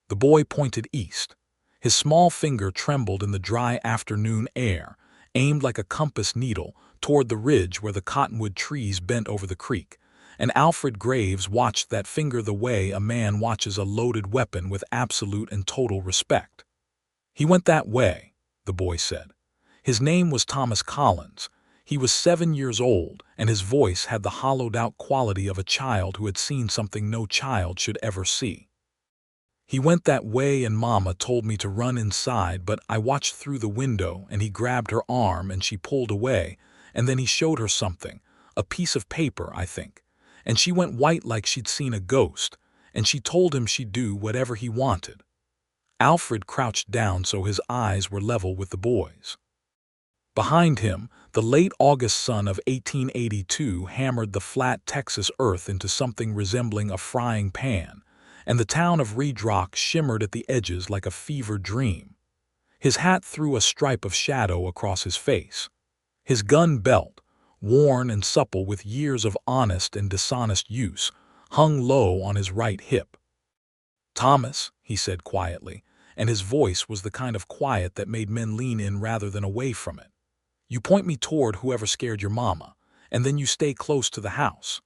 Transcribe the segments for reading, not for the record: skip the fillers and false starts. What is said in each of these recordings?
The boy pointed east. His small finger trembled in the dry afternoon air, aimed like a compass needle toward the ridge where the cottonwood trees bent over the creek, and Alfred Graves watched that finger the way a man watches a loaded weapon with absolute and total respect. "He went that way," the boy said. His name was Thomas Collins. He was 7 years old, and his voice had the hollowed-out quality of a child who had seen something no child should ever see. "He went that way and Mama told me to run inside, but I watched through the window and he grabbed her arm and she pulled away, and then he showed her something, a piece of paper, I think, and she went white like she'd seen a ghost, and she told him she'd do whatever he wanted." Alfred crouched down so his eyes were level with the boy's. Behind him, the late August sun of 1882 hammered the flat Texas earth into something resembling a frying pan, and the town of Red Rock shimmered at the edges like a fevered dream. His hat threw a stripe of shadow across his face. His gun belt, worn and supple with years of honest and dishonest use, hung low on his right hip. "Thomas," he said quietly, and his voice was the kind of quiet that made men lean in rather than away from it. "You point me toward whoever scared your mama, and then you stay close to the house."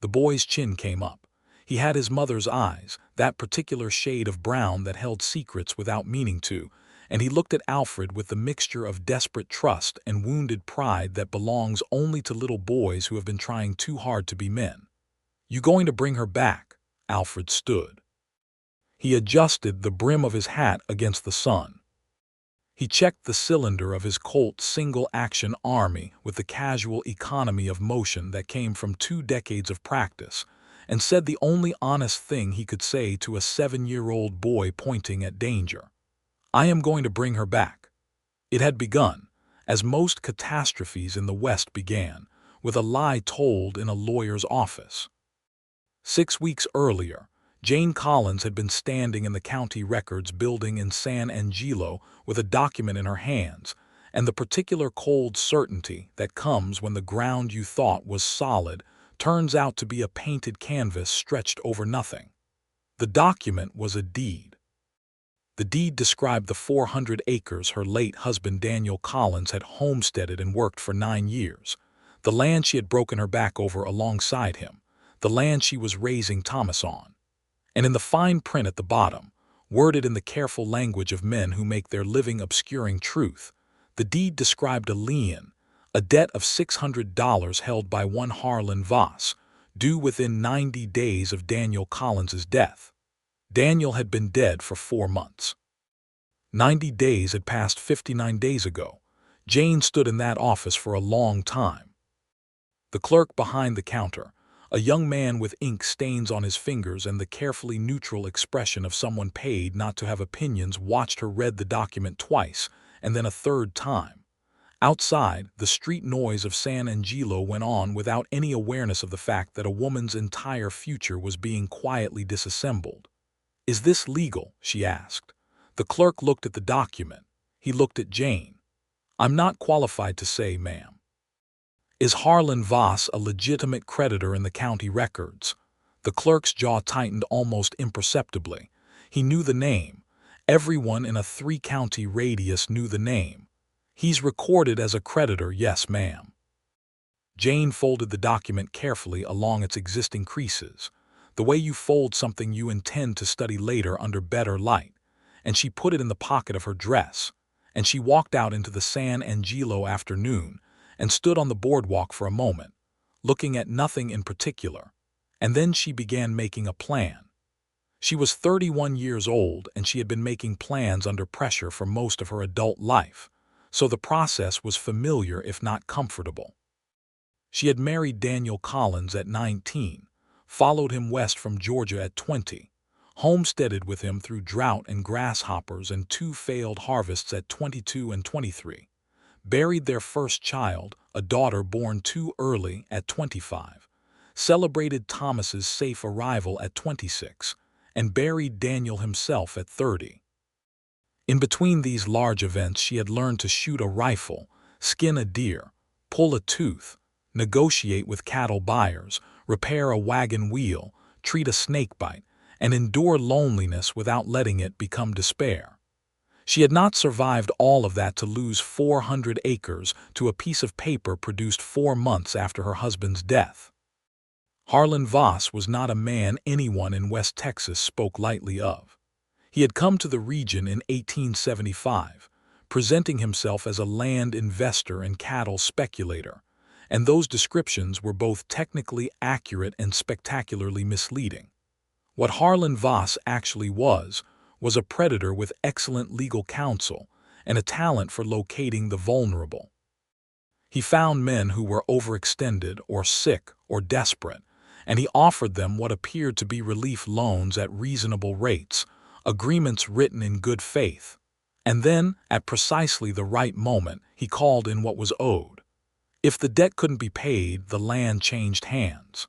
The boy's chin came up. He had his mother's eyes, that particular shade of brown that held secrets without meaning to, and he looked at Alfred with the mixture of desperate trust and wounded pride that belongs only to little boys who have been trying too hard to be men. "You going to bring her back?" Alfred stood. He adjusted the brim of his hat against the sun. He checked the cylinder of his Colt single-action Army with the casual economy of motion that came from 2 decades of practice, and said the only honest thing he could say to a 7-year-old boy pointing at danger. "I am going to bring her back." It had begun, as most catastrophes in the West began, with a lie told in a lawyer's office. 6 weeks earlier, Jane Collins had been standing in the county records building in San Angelo with a document in her hands, and the particular cold certainty that comes when the ground you thought was solid turns out to be a painted canvas stretched over nothing. The document was a deed. The deed described the 400 acres her late husband Daniel Collins had homesteaded and worked for 9 years, the land she had broken her back over alongside him, the land she was raising Thomas on. And in the fine print at the bottom, worded in the careful language of men who make their living obscuring truth, the deed described a lien, a debt of $600 held by one Harlan Voss, due within 90 days of Daniel Collins's death. Daniel had been dead for 4 months. 90 days had passed 59 days ago. Jane stood in that office for a long time. The clerk behind the counter, a young man with ink stains on his fingers and the carefully neutral expression of someone paid not to have opinions, watched her read the document twice, and then a third time. Outside, the street noise of San Angelo went on without any awareness of the fact that a woman's entire future was being quietly disassembled. "Is this legal?" she asked. The clerk looked at the document. He looked at Jane. "I'm not qualified to say, ma'am." "Is Harlan Voss a legitimate creditor in the county records?" The clerk's jaw tightened almost imperceptibly. He knew the name. Everyone in a 3-county radius knew the name. "He's recorded as a creditor, yes, ma'am." Jane folded the document carefully along its existing creases, the way you fold something you intend to study later under better light, and she put it in the pocket of her dress, and she walked out into the San Angelo afternoon and stood on the boardwalk for a moment, looking at nothing in particular, and then she began making a plan. She was 31 years old, and she had been making plans under pressure for most of her adult life, so the process was familiar if not comfortable. She had married Daniel Collins at 19, followed him west from Georgia at 20, homesteaded with him through drought and grasshoppers and 2 failed harvests at 22 and 23, buried their first child, a daughter born too early, at 25, celebrated Thomas's safe arrival at 26, and buried Daniel himself at 30. In between these large events, she had learned to shoot a rifle, skin a deer, pull a tooth, negotiate with cattle buyers, repair a wagon wheel, treat a snakebite, and endure loneliness without letting it become despair. She had not survived all of that to lose 400 acres to a piece of paper produced 4 months after her husband's death. Harlan Voss was not a man anyone in West Texas spoke lightly of. He had come to the region in 1875, presenting himself as a land investor and cattle speculator, and those descriptions were both technically accurate and spectacularly misleading. What Harlan Voss actually was a predator with excellent legal counsel and a talent for locating the vulnerable. He found men who were overextended or sick or desperate, and he offered them what appeared to be relief loans at reasonable rates, agreements written in good faith. And then, at precisely the right moment, he called in what was owed. If the debt couldn't be paid, the land changed hands.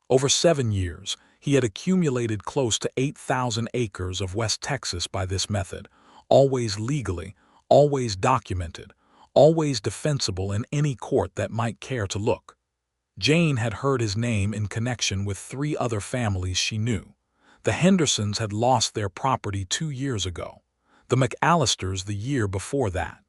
Over 7 years, he had accumulated close to 8,000 acres of West Texas by this method, always legally, always documented, always defensible in any court that might care to look. Jane had heard his name in connection with 3 other families she knew. The Hendersons had lost their property 2 years ago, the McAllisters the year before that.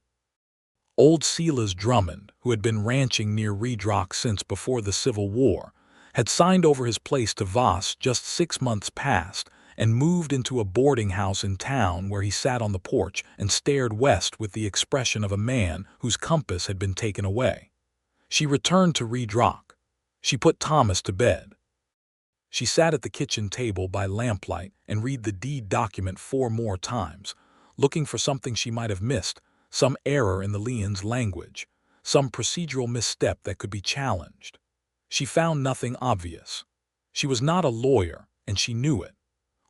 Old Silas Drummond, who had been ranching near Red Rock since before the Civil War, had signed over his place to Voss just 6 months past and moved into a boarding house in town where he sat on the porch and stared west with the expression of a man whose compass had been taken away. She returned to Red Rock. She put Thomas to bed. She sat at the kitchen table by lamplight and read the deed document 4 more times, looking for something she might have missed, some error in the lien's language, some procedural misstep that could be challenged. She found nothing obvious. She was not a lawyer, and she knew it.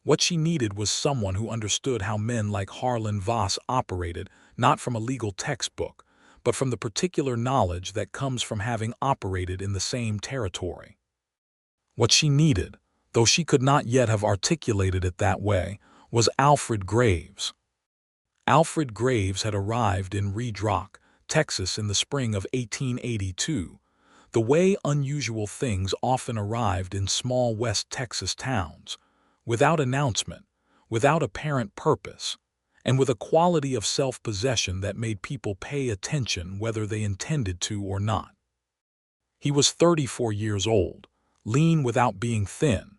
What she needed was someone who understood how men like Harlan Voss operated, not from a legal textbook, but from the particular knowledge that comes from having operated in the same territory. What she needed, though she could not yet have articulated it that way, was Alfred Graves. Alfred Graves had arrived in Red Rock, Texas in the spring of 1882, the way unusual things often arrived in small West Texas towns, without announcement, without apparent purpose, and with a quality of self-possession that made people pay attention whether they intended to or not. He was 34 years old, lean without being thin,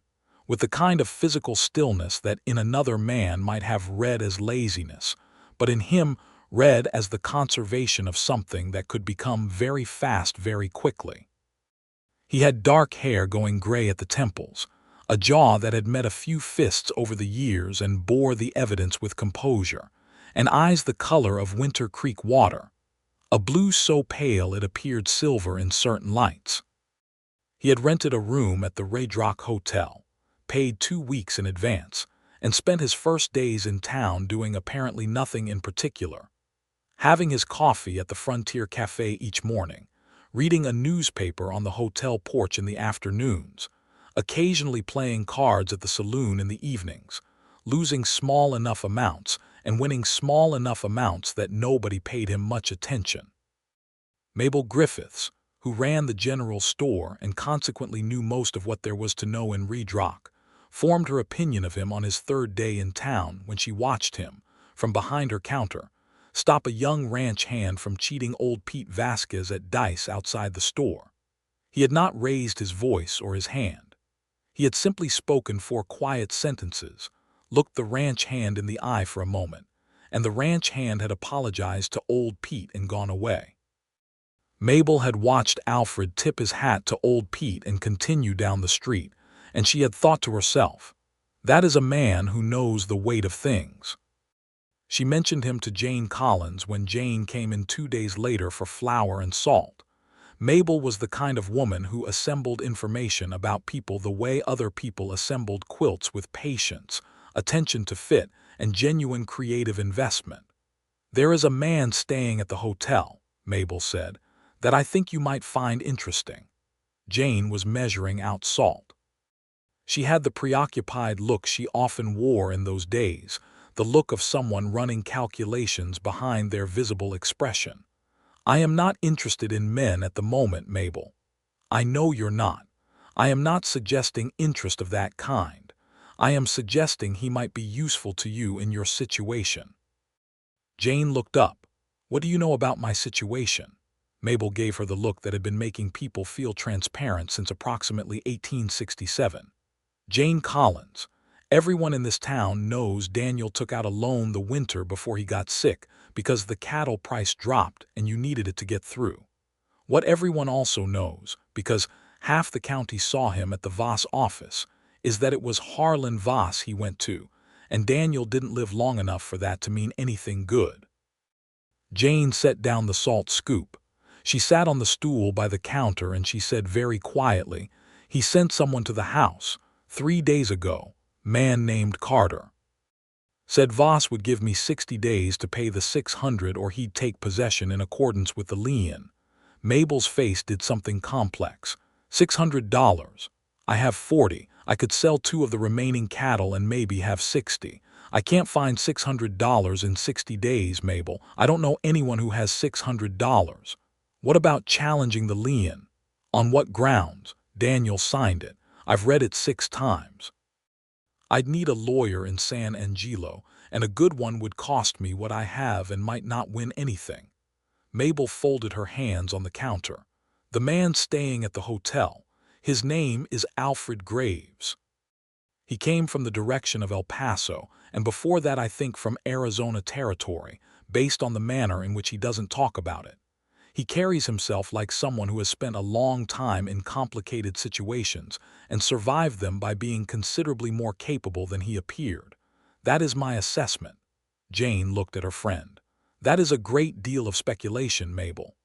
with the kind of physical stillness that in another man might have read as laziness, but in him read as the conservation of something that could become very fast very quickly. He had dark hair going gray at the temples, a jaw that had met a few fists over the years and bore the evidence with composure, and eyes the color of Winter Creek water, a blue so pale it appeared silver in certain lights. He had rented a room at the Red Rock Hotel, paid 2 weeks in advance, and spent his first days in town doing apparently nothing in particular. Having his coffee at the Frontier Cafe each morning, reading a newspaper on the hotel porch in the afternoons, occasionally playing cards at the saloon in the evenings, losing small enough amounts and winning small enough amounts that nobody paid him much attention. Mabel Griffiths, who ran the general store and consequently knew most of what there was to know in Red Rock, formed her opinion of him on his 3rd day in town when she watched him, from behind her counter, stop a young ranch hand from cheating old Pete Vasquez at dice outside the store. He had not raised his voice or his hand. He had simply spoken 4 quiet sentences, looked the ranch hand in the eye for a moment, and the ranch hand had apologized to old Pete and gone away. Mabel had watched Alfred tip his hat to old Pete and continue down the street, and she had thought to herself, "That is a man who knows the weight of things." She mentioned him to Jane Collins when Jane came in 2 days later for flour and salt. Mabel was the kind of woman who assembled information about people the way other people assembled quilts, with patience, attention to fit, and genuine creative investment. "There is a man staying at the hotel," Mabel said, "that I think you might find interesting." Jane was measuring out salt. She had the preoccupied look she often wore in those days, the look of someone running calculations behind their visible expression. "I am not interested in men at the moment, Mabel. I know you're not. I am not suggesting interest of that kind. I am suggesting he might be useful to you in your situation." Jane looked up. "What do you know about my situation?" Mabel gave her the look that had been making people feel transparent since approximately 1867. "Jane Collins, everyone in this town knows Daniel took out a loan the winter before he got sick because the cattle price dropped and you needed it to get through. What everyone also knows, because half the county saw him at the Voss office, is that it was Harlan Voss he went to, and Daniel didn't live long enough for that to mean anything good." Jane set down the salt scoop. She sat on the stool by the counter and she said very quietly, "He sent someone to the house 3 days ago, man named Carter. Said Voss would give me 60 days to pay the 600 or he'd take possession in accordance with the lien." Mabel's face did something complex. $600. I have 40. I could sell 2 of the remaining cattle and maybe have 60. I can't find $600 in 60 days, Mabel. I don't know anyone who has $600. What about challenging the lien? On what grounds? Daniel signed it. I've read it 6 times. I'd need a lawyer in San Angelo, and a good one would cost me what I have and might not win anything. Mabel folded her hands on the counter. "The man staying at the hotel, his name is Alfred Graves. He came from the direction of El Paso, and before that I think from Arizona Territory, based on the manner in which he doesn't talk about it. He carries himself like someone who has spent a long time in complicated situations and survived them by being considerably more capable than he appeared. That is my assessment." Jane looked at her friend. "That is a great deal of speculation, Mabel.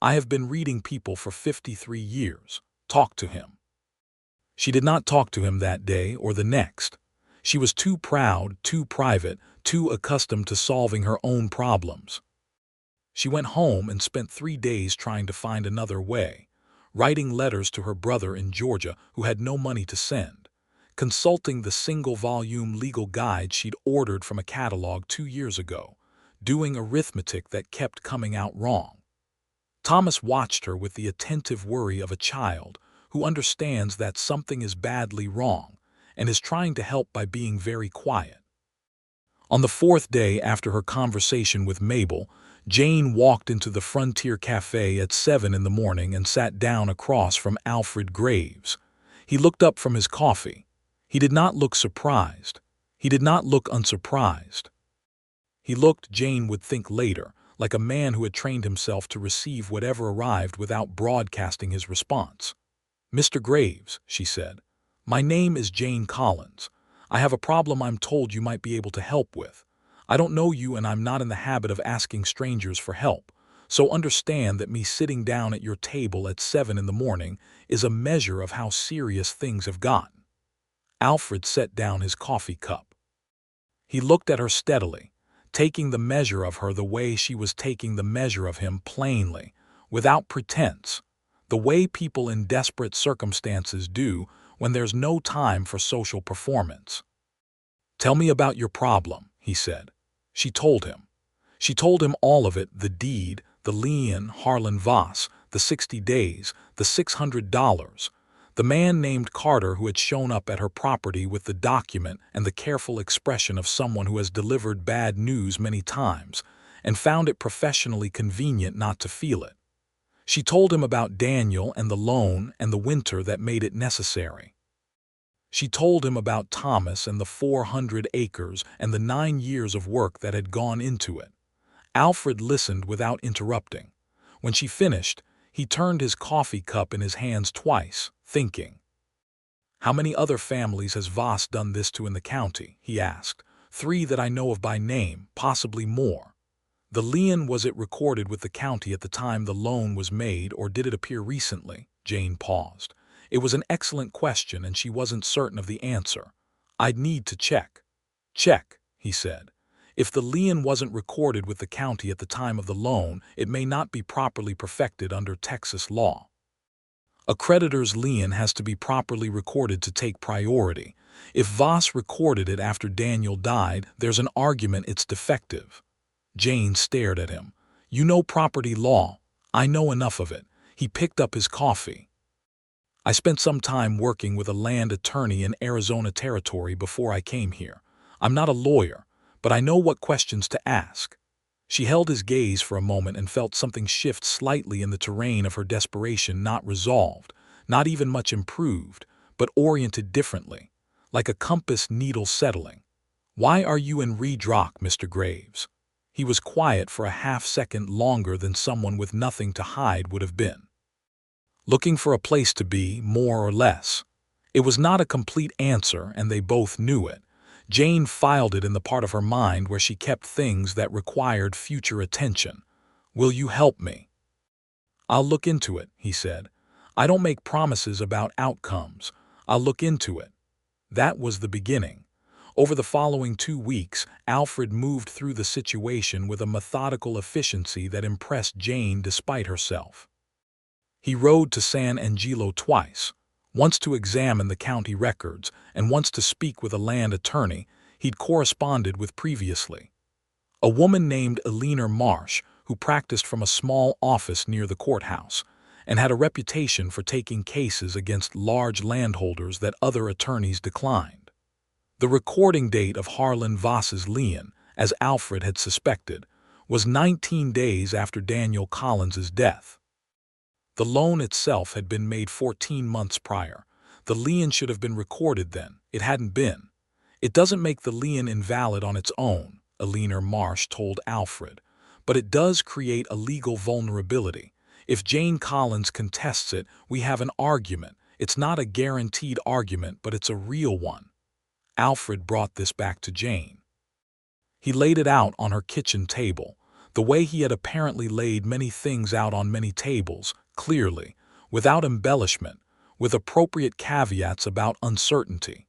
I have been reading people for 53 years. Talk to him." She did not talk to him that day or the next. She was too proud, too private, too accustomed to solving her own problems. She went home and spent 3 days trying to find another way, writing letters to her brother in Georgia who had no money to send, consulting the single-volume legal guide she'd ordered from a catalog 2 years ago, doing arithmetic that kept coming out wrong. Thomas watched her with the attentive worry of a child who understands that something is badly wrong and is trying to help by being very quiet. On the 4th day after her conversation with Mabel, Jane walked into the Frontier Cafe at 7 in the morning and sat down across from Alfred Graves. He looked up from his coffee. He did not look surprised. He did not look unsurprised. He looked, Jane would think later, like a man who had trained himself to receive whatever arrived without broadcasting his response. "Mr. Graves," she said, "my name is Jane Collins. I have a problem I'm told you might be able to help with. I don't know you and I'm not in the habit of asking strangers for help, so understand that me sitting down at your table at 7 in the morning is a measure of how serious things have gotten." Alfred set down his coffee cup. He looked at her steadily, taking the measure of her the way she was taking the measure of him, plainly, without pretense, the way people in desperate circumstances do when there's no time for social performance. "Tell me about your problem," he said. She told him. She told him all of it, the deed, the lien, Harlan Voss, the 60 days, the $600, the man named Carter who had shown up at her property with the document and the careful expression of someone who has delivered bad news many times and found it professionally convenient not to feel it. She told him about Daniel and the loan and the winter that made it necessary. She told him about Thomas and the 400 acres and the 9 years of work that had gone into it. Alfred listened without interrupting. When she finished, he turned his coffee cup in his hands twice, thinking. "How many other families has Voss done this to in the county?" he asked. "3 that I know of by name, possibly more." "The lien, was it recorded with the county at the time the loan was made, or did it appear recently?" Jane paused. It was an excellent question and she wasn't certain of the answer. "I'd need to check." "Check," he said. "If the lien wasn't recorded with the county at the time of the loan, it may not be properly perfected under Texas law. A creditor's lien has to be properly recorded to take priority. If Voss recorded it after Daniel died, there's an argument it's defective." Jane stared at him. "You know property law." "I know enough of it." He picked up his coffee. I spent some time working with a land attorney in Arizona Territory before I came here. I'm not a lawyer, but I know what questions to ask." She held his gaze for a moment and felt something shift slightly in the terrain of her desperation, not resolved, not even much improved, but oriented differently, like a compass needle settling. "Why are you in Redrock, Mr. Graves?" He was quiet for a half-second longer than someone with nothing to hide would have been. "Looking for a place to be, more or less." It was not a complete answer, and they both knew it. Jane filed it in the part of her mind where she kept things that required future attention. "Will you help me?" "I'll look into it," he said. "I don't make promises about outcomes. I'll look into it." That was the beginning. Over the following 2 weeks, Alfred moved through the situation with a methodical efficiency that impressed Jane despite herself. He rode to San Angelo twice, once to examine the county records and once to speak with a land attorney he'd corresponded with previously. A woman named Eleanor Marsh, who practiced from a small office near the courthouse and had a reputation for taking cases against large landholders that other attorneys declined. The recording date of Harlan Voss's lien, as Alfred had suspected, was 19 days after Daniel Collins's death. The loan itself had been made 14 months prior. The lien should have been recorded then. It hadn't been. "It doesn't make the lien invalid on its own," Eleanor Marsh told Alfred, "but it does create a legal vulnerability. If Jane Collins contests it, we have an argument. It's not a guaranteed argument, but it's a real one." Alfred brought this back to Jane. He laid it out on her kitchen table, the way he had apparently laid many things out on many tables, clearly, without embellishment, with appropriate caveats about uncertainty.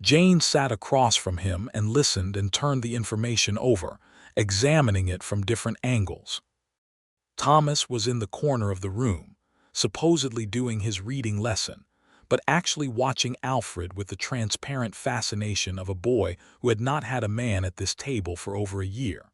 Jane sat across from him and listened and turned the information over, examining it from different angles. Thomas was in the corner of the room, supposedly doing his reading lesson, but actually watching Alfred with the transparent fascination of a boy who had not had a man at this table for over a year.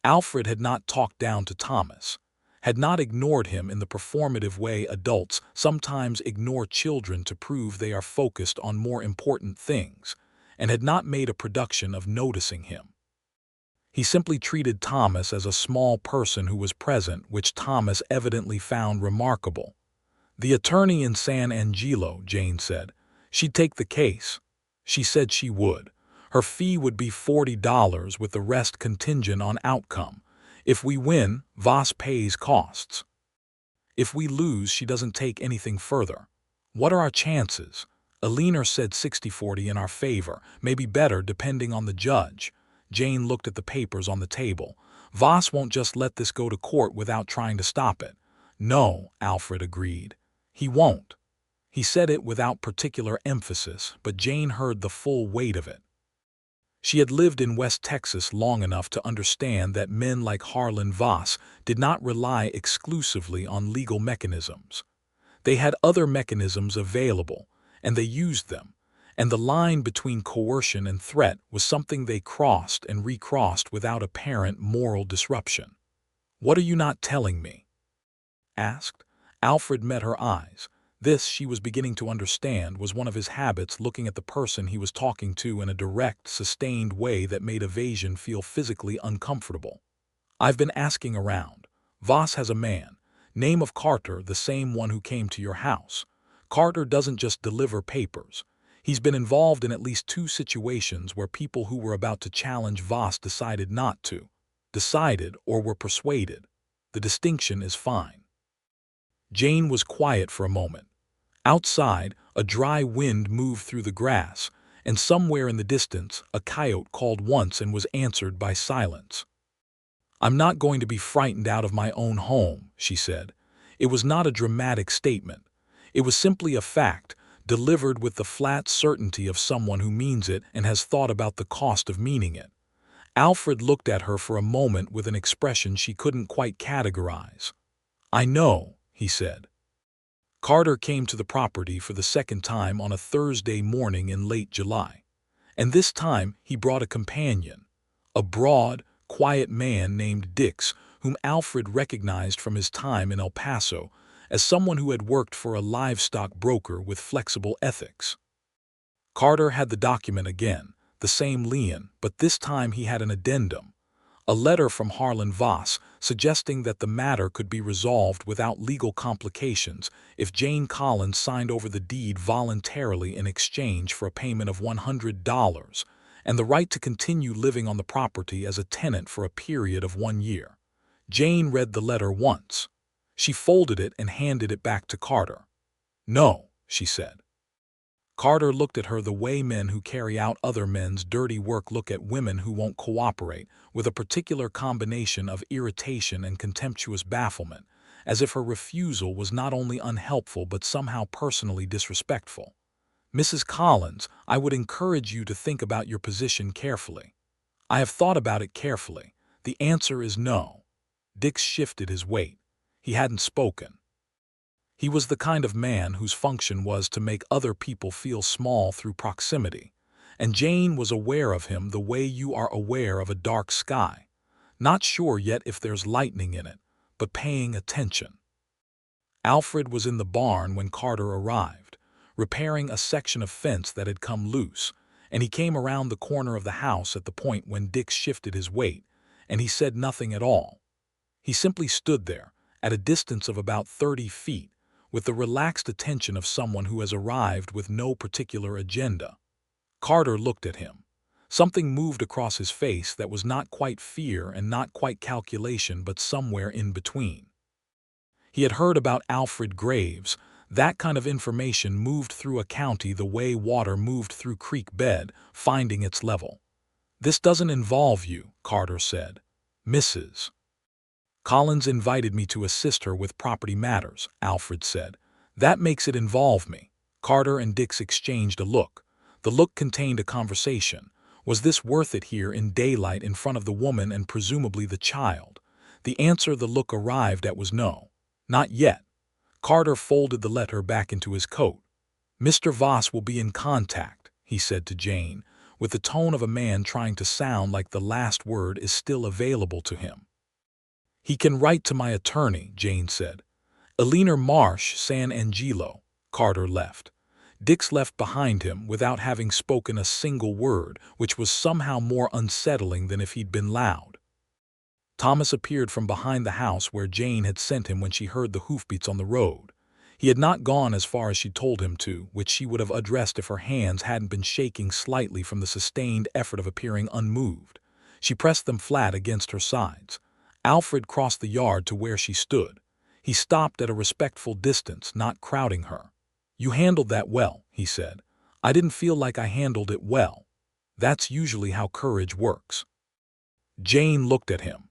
Alfred had not talked down to Thomas, had not ignored him in the performative way adults sometimes ignore children to prove they are focused on more important things, and had not made a production of noticing him. He simply treated Thomas as a small person who was present, which Thomas evidently found remarkable. "The attorney in San Angelo," Jane said. "She'd take the case." She said she would. Her fee would be $40 with the rest contingent on outcome. If we win, Voss pays costs. If we lose, she doesn't take anything further. "What are our chances?" Eleanor said 60-40 in our favor, maybe better depending on the judge. Jane looked at the papers on the table. "Voss won't just let this go to court without trying to stop it." "No," Alfred agreed. "He won't." He said it without particular emphasis, but Jane heard the full weight of it. She had lived in West Texas long enough to understand that men like Harlan Voss did not rely exclusively on legal mechanisms. They had other mechanisms available, and they used them, and the line between coercion and threat was something they crossed and recrossed without apparent moral disruption. "What are you not telling me?" asked. Alfred met her eyes. This, she was beginning to understand, was one of his habits, looking at the person he was talking to in a direct, sustained way that made evasion feel physically uncomfortable. "I've been asking around. Voss has a man. Name of Carter, the same one who came to your house. Carter doesn't just deliver papers. He's been involved in at least 2 situations where people who were about to challenge Voss decided not to. Decided or were persuaded. The distinction is fine." Jane was quiet for a moment. Outside, a dry wind moved through the grass, and somewhere in the distance, a coyote called once and was answered by silence. "I'm not going to be frightened out of my own home," she said. It was not a dramatic statement. It was simply a fact, delivered with the flat certainty of someone who means it and has thought about the cost of meaning it. Alfred looked at her for a moment with an expression she couldn't quite categorize. "I know," he said. Carter came to the property for the second time on a Thursday morning in late July, and this time he brought a companion, a broad, quiet man named Dix, whom Alfred recognized from his time in El Paso as someone who had worked for a livestock broker with flexible ethics. Carter had the document again, the same lien, but this time he had an addendum, a letter from Harlan Voss suggesting that the matter could be resolved without legal complications if Jane Collins signed over the deed voluntarily in exchange for a payment of $100 and the right to continue living on the property as a tenant for a period of 1 year. Jane read the letter once. She folded it and handed it back to Carter. "No," she said. Carter looked at her the way men who carry out other men's dirty work look at women who won't cooperate, with a particular combination of irritation and contemptuous bafflement, as if her refusal was not only unhelpful but somehow personally disrespectful. "Mrs. Collins, I would encourage you to think about your position carefully." "I have thought about it carefully. The answer is no." Dix shifted his weight. He hadn't spoken. He was the kind of man whose function was to make other people feel small through proximity, and Jane was aware of him the way you are aware of a dark sky, not sure yet if there's lightning in it, but paying attention. Alfred was in the barn when Carter arrived, repairing a section of fence that had come loose, and he came around the corner of the house at the point when Dix shifted his weight, and he said nothing at all. He simply stood there, at a distance of about 30 feet, with the relaxed attention of someone who has arrived with no particular agenda. Carter looked at him. Something moved across his face that was not quite fear and not quite calculation, but somewhere in between. He had heard about Alfred Graves. That kind of information moved through a county the way water moved through creek bed, finding its level. "This doesn't involve you," Carter said. "Mrs. Collins invited me to assist her with property matters," Alfred said. "That makes it involve me." Carter and Dix exchanged a look. The look contained a conversation. Was this worth it here in daylight in front of the woman and presumably the child? The answer the look arrived at was no. Not yet. Carter folded the letter back into his coat. "Mr. Voss will be in contact," he said to Jane, with the tone of a man trying to sound like the last word is still available to him. "He can write to my attorney," Jane said. "Eleanor Marsh, San Angelo." Carter left. Dix left behind him without having spoken a single word, which was somehow more unsettling than if he'd been loud. Thomas appeared from behind the house where Jane had sent him when she heard the hoofbeats on the road. He had not gone as far as she told him to, which she would have addressed if her hands hadn't been shaking slightly from the sustained effort of appearing unmoved. She pressed them flat against her sides. Alfred crossed the yard to where she stood. He stopped at a respectful distance, not crowding her. "You handled that well," he said. "I didn't feel like I handled it well." That's usually how courage works. Jane looked at him.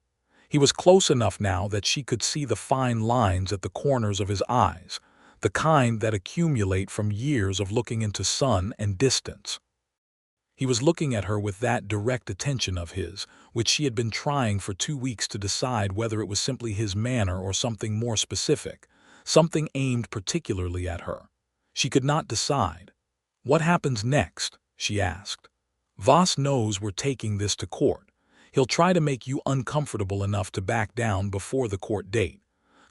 He was close enough now that she could see the fine lines at the corners of his eyes, the kind that accumulate from years of looking into sun and distance. He was looking at her with that direct attention of his, which she had been trying for 2 weeks to decide whether it was simply his manner or something more specific, something aimed particularly at her. She could not decide. "What happens next?" she asked. "Voss knows we're taking this to court. He'll try to make you uncomfortable enough to back down before the court date.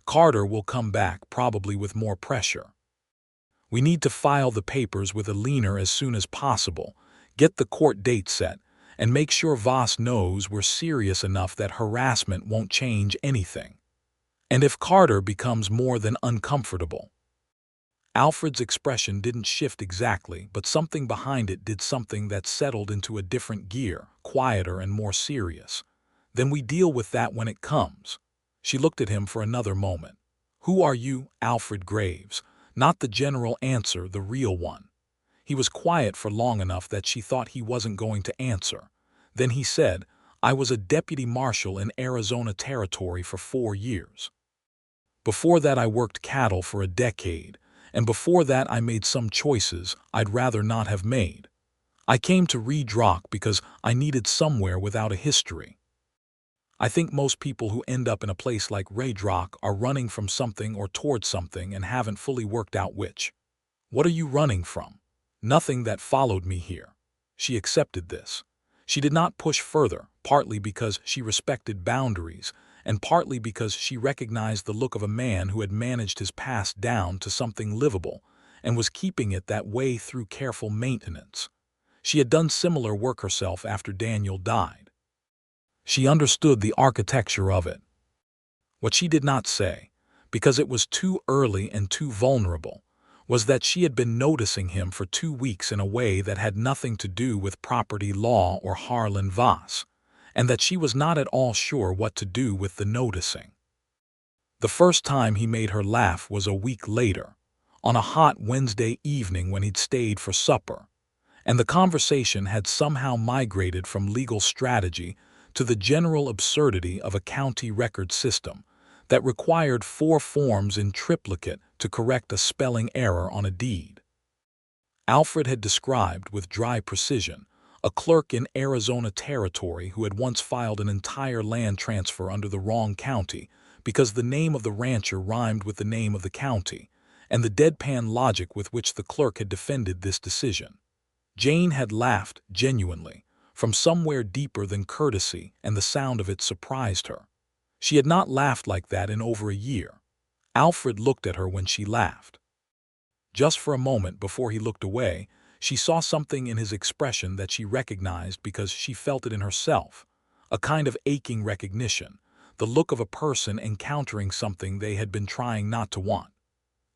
Carter will come back, probably with more pressure. We need to file the papers with Eleanor as soon as possible, get the court date set, and make sure Voss knows we're serious enough that harassment won't change anything. And if Carter becomes more than uncomfortable." Alfred's expression didn't shift exactly, but something behind it did, something that settled into a different gear, quieter and more serious. "Then we deal with that when it comes." She looked at him for another moment. "Who are you?" "Alfred Graves." Not the general answer, the real one. He was quiet for long enough that she thought he wasn't going to answer. Then he said, "I was a deputy marshal in Arizona Territory for 4 years. Before that I worked cattle for a decade, and before that I made some choices I'd rather not have made. I came to Red Rock because I needed somewhere without a history. I think most people who end up in a place like Red Rock are running from something or towards something and haven't fully worked out which." "What are you running from?" "Nothing that followed me here." She accepted this. She did not push further, partly because she respected boundaries, and partly because she recognized the look of a man who had managed his past down to something livable and was keeping it that way through careful maintenance. She had done similar work herself after Daniel died. She understood the architecture of it. What she did not say, because it was too early and too vulnerable, was that she had been noticing him for 2 weeks in a way that had nothing to do with property law or Harlan Voss, and that she was not at all sure what to do with the noticing. The first time he made her laugh was a week later, on a hot Wednesday evening when he'd stayed for supper, and the conversation had somehow migrated from legal strategy to the general absurdity of a county record system that required 4 forms in triplicate to correct a spelling error on a deed. Alfred had described with dry precision a clerk in Arizona Territory who had once filed an entire land transfer under the wrong county because the name of the rancher rhymed with the name of the county, and the deadpan logic with which the clerk had defended this decision. Jane had laughed genuinely, from somewhere deeper than courtesy, and the sound of it surprised her. She had not laughed like that in over a year. Alfred looked at her when she laughed. Just for a moment before he looked away, she saw something in his expression that she recognized because she felt it in herself, a kind of aching recognition, the look of a person encountering something they had been trying not to want.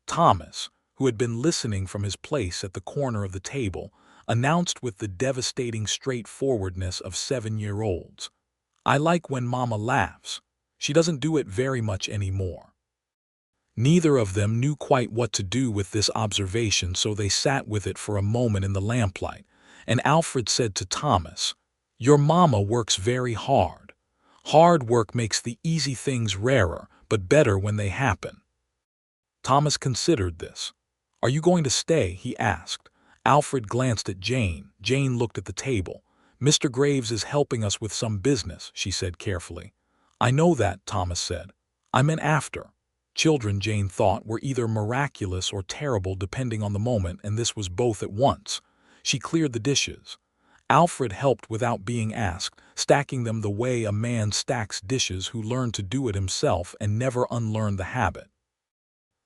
Thomas, who had been listening from his place at the corner of the table, announced with the devastating straightforwardness of 7-year-olds, "I like when Mama laughs. She doesn't do it very much anymore." Neither of them knew quite what to do with this observation, so they sat with it for a moment in the lamplight, and Alfred said to Thomas, "Your mama works very hard. Hard work makes the easy things rarer, but better when they happen." Thomas considered this. "Are you going to stay?" he asked. Alfred glanced at Jane. Jane looked at the table. "Mr. Graves is helping us with some business," she said carefully. "I know that," Thomas said. "I meant after." Children, Jane thought, were either miraculous or terrible depending on the moment, and this was both at once. She cleared the dishes. Alfred helped without being asked, stacking them the way a man stacks dishes who learned to do it himself and never unlearned the habit.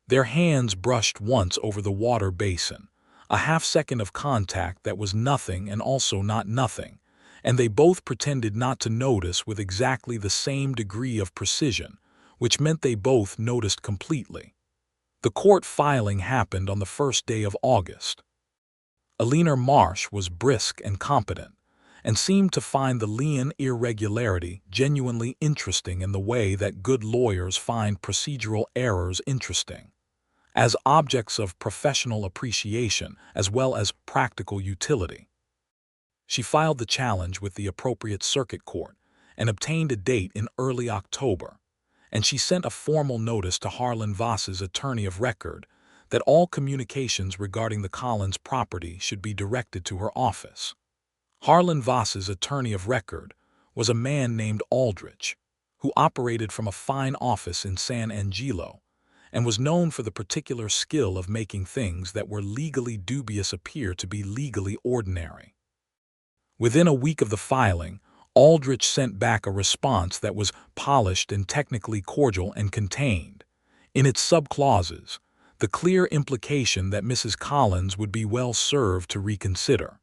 Their hands brushed once over the water basin, a half-second of contact that was nothing and also not nothing, and they both pretended not to notice with exactly the same degree of precision, which meant they both noticed completely. The court filing happened on the first day of August. Alina Marsh was brisk and competent, and seemed to find the lien irregularity genuinely interesting in the way that good lawyers find procedural errors interesting, as objects of professional appreciation as well as practical utility. She filed the challenge with the appropriate circuit court and obtained a date in early October, and she sent a formal notice to Harlan Voss's attorney of record that all communications regarding the Collins property should be directed to her office. Harlan Voss's attorney of record was a man named Aldrich, who operated from a fine office in San Angelo and was known for the particular skill of making things that were legally dubious appear to be legally ordinary. Within a week of the filing, Aldrich sent back a response that was polished and technically cordial and contained, in its subclauses, the clear implication that Mrs. Collins would be well served to reconsider.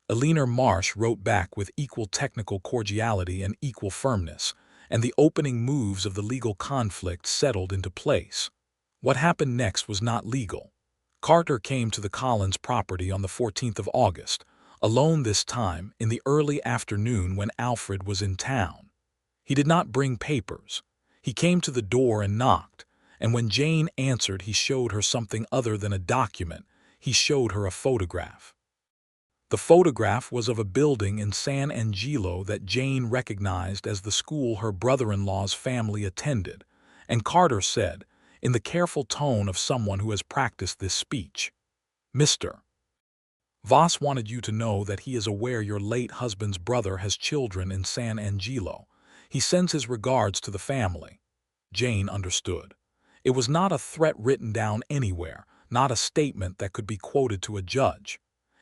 Alina Marsh wrote back with equal technical cordiality and equal firmness, and the opening moves of the legal conflict settled into place. What happened next was not legal. Carter came to the Collins property on the 14th of August, alone this time, in the early afternoon when Alfred was in town. He did not bring papers. He came to the door and knocked, and when Jane answered, he showed her something other than a document. He showed her a photograph. The photograph was of a building in San Angelo that Jane recognized as the school her brother-in-law's family attended, and Carter said, in the careful tone of someone who has practiced this speech, "Mr. Voss wanted you to know that he is aware your late husband's brother has children in San Angelo. He sends his regards to the family." Jane understood. It was not a threat written down anywhere, not a statement that could be quoted to a judge.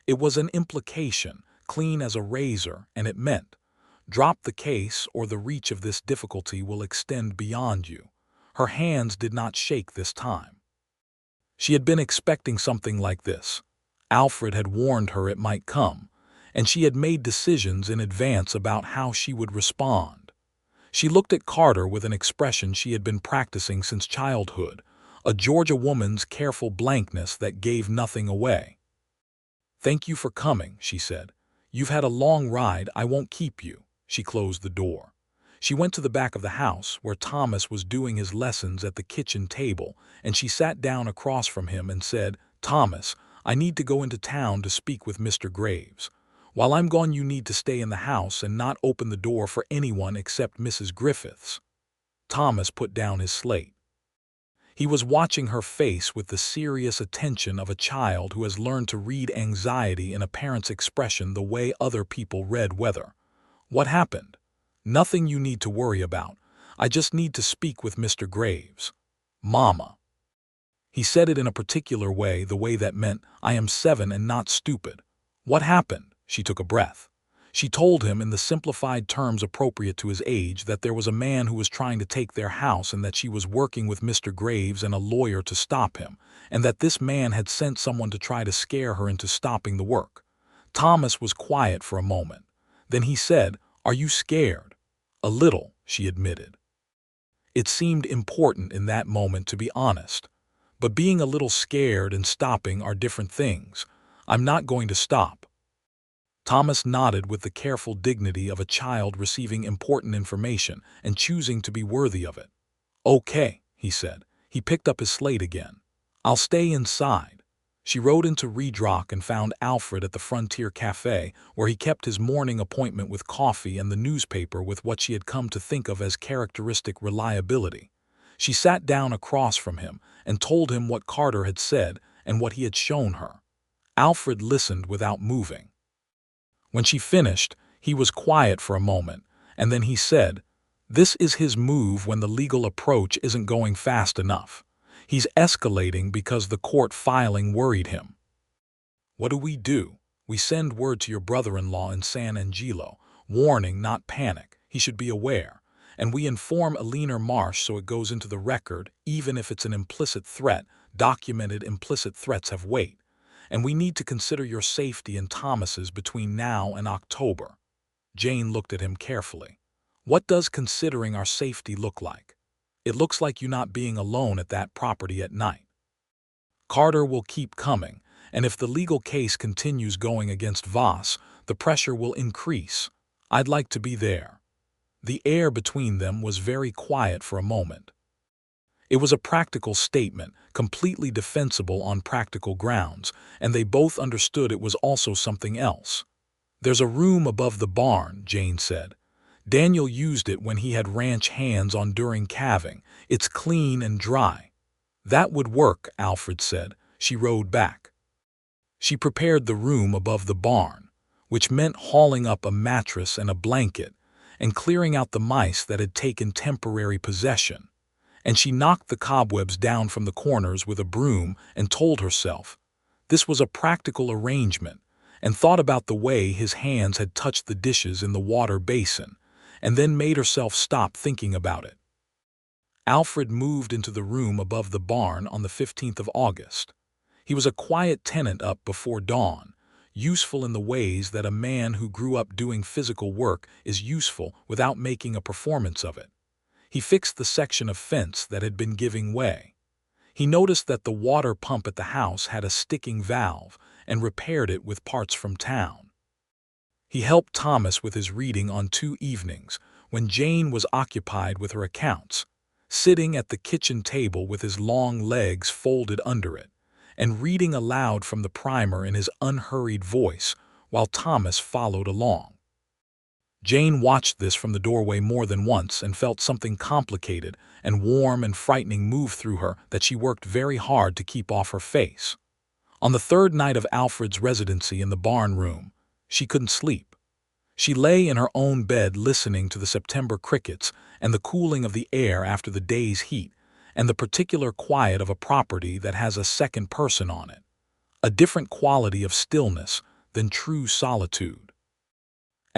It was an implication, clean as a razor, and it meant, Drop the case or the reach of this difficulty will extend beyond you. Her hands did not shake this time. She had been expecting something like this. Alfred had warned her it might come, and she had made decisions in advance about how she would respond. She looked at Carter with an expression she had been practicing since childhood, a Georgia woman's careful blankness that gave nothing away. "Thank you for coming," she said. "You've had a long ride, I won't keep you." She closed the door. She went to the back of the house, where Thomas was doing his lessons at the kitchen table, and she sat down across from him and said, "Thomas, I need to go into town to speak with Mr. Graves. While I'm gone, you need to stay in the house and not open the door for anyone except Mrs. Griffiths." Thomas put down his slate. He was watching her face with the serious attention of a child who has learned to read anxiety in a parent's expression the way other people read weather. "What happened?" "Nothing you need to worry about. I just need to speak with Mr. Graves." "Mama." He said it in a particular way, the way that meant, "I am 7 and not stupid." "What happened?" She took a breath. She told him in the simplified terms appropriate to his age that there was a man who was trying to take their house and that she was working with Mr. Graves and a lawyer to stop him, and that this man had sent someone to try to scare her into stopping the work. Thomas was quiet for a moment. Then he said, "Are you scared?" "A little," she admitted. It seemed important in that moment to be honest. "But being a little scared and stopping are different things. I'm not going to stop." Thomas nodded with the careful dignity of a child receiving important information and choosing to be worthy of it. "Okay," he said. He picked up his slate again. "I'll stay inside." She rode into Redrock and found Alfred at the Frontier Cafe, where he kept his morning appointment with coffee and the newspaper with what she had come to think of as characteristic reliability. She sat down across from him and told him what Carter had said and what he had shown her. Alfred listened without moving. When she finished, he was quiet for a moment, and then he said, "This is his move when the legal approach isn't going fast enough. He's escalating because the court filing worried him." "What do? We send word to your brother-in-law in San Angelo, warning, not panic, he should be aware, and we inform Eleanor Marsh so it goes into the record, even if it's an implicit threat. Documented implicit threats have weight. And we need to consider your safety and Thomas's between now and October." Jane looked at him carefully. "What does considering our safety look like?" "It looks like you not being alone at that property at night. Carter will keep coming, and if the legal case continues going against Voss, the pressure will increase. I'd like to be there." The air between them was very quiet for a moment. It was a practical statement, completely defensible on practical grounds, and they both understood it was also something else. "There's a room above the barn," Jane said. "Daniel used it when he had ranch hands on during calving. It's clean and dry." "That would work," Alfred said. She rode back. She prepared the room above the barn, which meant hauling up a mattress and a blanket, and clearing out the mice that had taken temporary possession. And she knocked the cobwebs down from the corners with a broom and told herself this was a practical arrangement, and thought about the way his hands had touched the dishes in the water basin, and then made herself stop thinking about it. Alfred moved into the room above the barn on the 15th of August. He was a quiet tenant up before dawn, useful in the ways that a man who grew up doing physical work is useful without making a performance of it. He fixed the section of fence that had been giving way. He noticed that the water pump at the house had a sticking valve and repaired it with parts from town. He helped Thomas with his reading on 2 evenings when Jane was occupied with her accounts, sitting at the kitchen table with his long legs folded under it, and reading aloud from the primer in his unhurried voice while Thomas followed along. Jane watched this from the doorway more than once and felt something complicated and warm and frightening move through her that she worked very hard to keep off her face. On the 3rd night of Alfred's residency in the barn room, she couldn't sleep. She lay in her own bed listening to the September crickets and the cooling of the air after the day's heat and the particular quiet of a property that has a second person on it, a different quality of stillness than true solitude.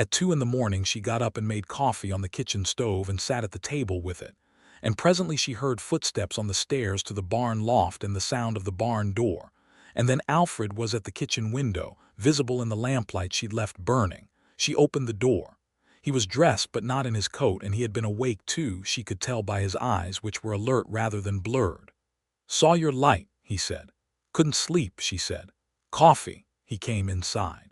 At 2 in the morning she got up and made coffee on the kitchen stove and sat at the table with it. And presently she heard footsteps on the stairs to the barn loft and the sound of the barn door. And then Alfred was at the kitchen window, visible in the lamplight she'd left burning. She opened the door. He was dressed but not in his coat, and he had been awake too, she could tell by his eyes, which were alert rather than blurred. "Saw your light," he said. "Couldn't sleep," she said. "Coffee." He came inside.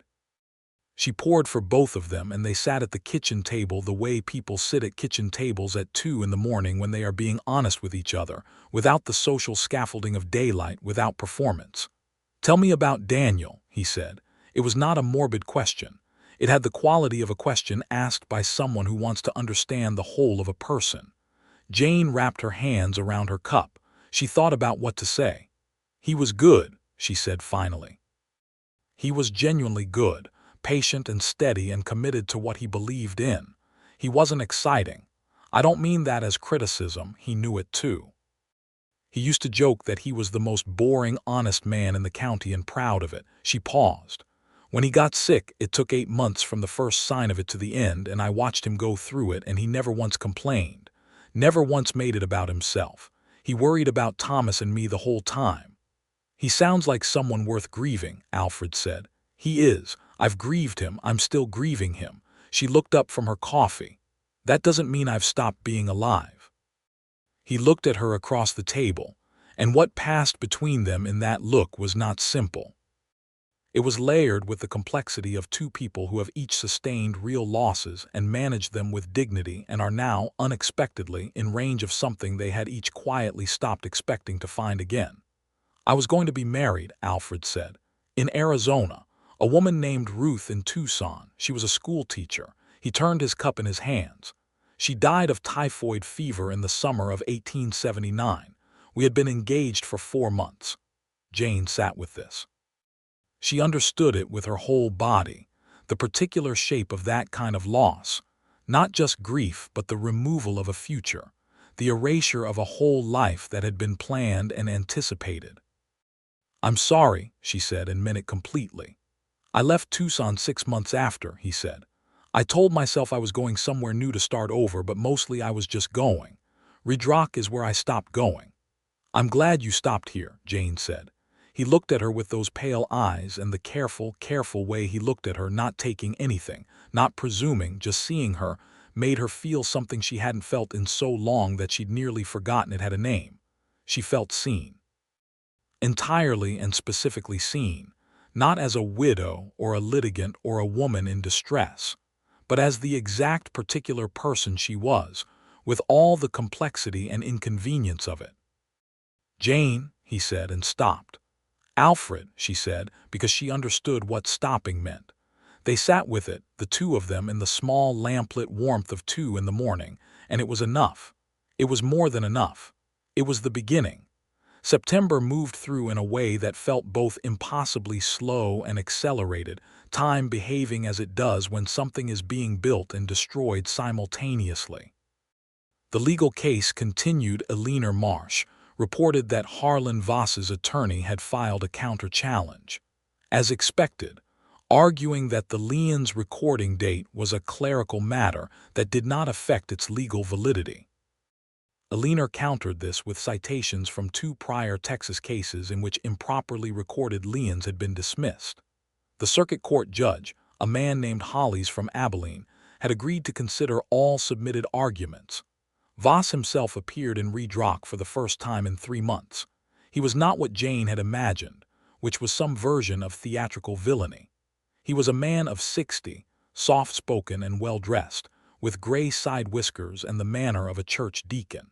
She poured for both of them, and they sat at the kitchen table the way people sit at kitchen tables at 2 in the morning when they are being honest with each other, without the social scaffolding of daylight, without performance. "Tell me about Daniel," he said. It was not a morbid question. It had the quality of a question asked by someone who wants to understand the whole of a person. Jane wrapped her hands around her cup. She thought about what to say. "He was good," she said finally. "He was genuinely good, patient and steady and committed to what he believed in. He wasn't exciting. I don't mean that as criticism, he knew it too. He used to joke that he was the most boring, honest man in the county and proud of it." She paused. "When he got sick, it took 8 months from the first sign of it to the end, and I watched him go through it, and he never once complained. Never once made it about himself. He worried about Thomas and me the whole time." "He sounds like someone worth grieving," Alfred said. "He is. I've grieved him. I'm still grieving him." She looked up from her coffee. "That doesn't mean I've stopped being alive." He looked at her across the table, and what passed between them in that look was not simple. It was layered with the complexity of two people who have each sustained real losses and managed them with dignity and are now, unexpectedly, in range of something they had each quietly stopped expecting to find again. "I was going to be married," Alfred said, "in Arizona. A woman named Ruth in Tucson. She was a school teacher." He turned his cup in his hands. "She died of typhoid fever in the summer of 1879. We had been engaged for 4 months. Jane sat with this. She understood it with her whole body, the particular shape of that kind of loss. Not just grief, but the removal of a future, the erasure of a whole life that had been planned and anticipated. "I'm sorry," she said, and meant it completely. "I left Tucson 6 months after," he said. "I told myself I was going somewhere new to start over, but mostly I was just going. Ridrock is where I stopped going." "I'm glad you stopped here," Jane said. He looked at her with those pale eyes, and the careful, careful way he looked at her, not taking anything, not presuming, just seeing her, made her feel something she hadn't felt in so long that she'd nearly forgotten it had a name. She felt seen. Entirely and specifically seen, not as a widow or a litigant or a woman in distress, but as the exact particular person she was, with all the complexity and inconvenience of it. "Jane," he said, and stopped. "Alfred," she said, because she understood what stopping meant. They sat with it, the two of them, in the small lamplit warmth of 2 in the morning, and it was enough. It was more than enough. It was the beginning. September moved through in a way that felt both impossibly slow and accelerated, time behaving as it does when something is being built and destroyed simultaneously. The legal case continued. Eleanor Marsh reported that Harlan Voss's attorney had filed a counter-challenge, as expected, arguing that the lien's recording date was a clerical matter that did not affect its legal validity. Eleanor countered this with citations from 2 prior Texas cases in which improperly recorded liens had been dismissed. The circuit court judge, a man named Hollies from Abilene, had agreed to consider all submitted arguments. Voss himself appeared in Ridrock for the first time in 3 months. He was not what Jane had imagined, which was some version of theatrical villainy. He was a man of 60, soft-spoken and well-dressed, with gray side whiskers and the manner of a church deacon.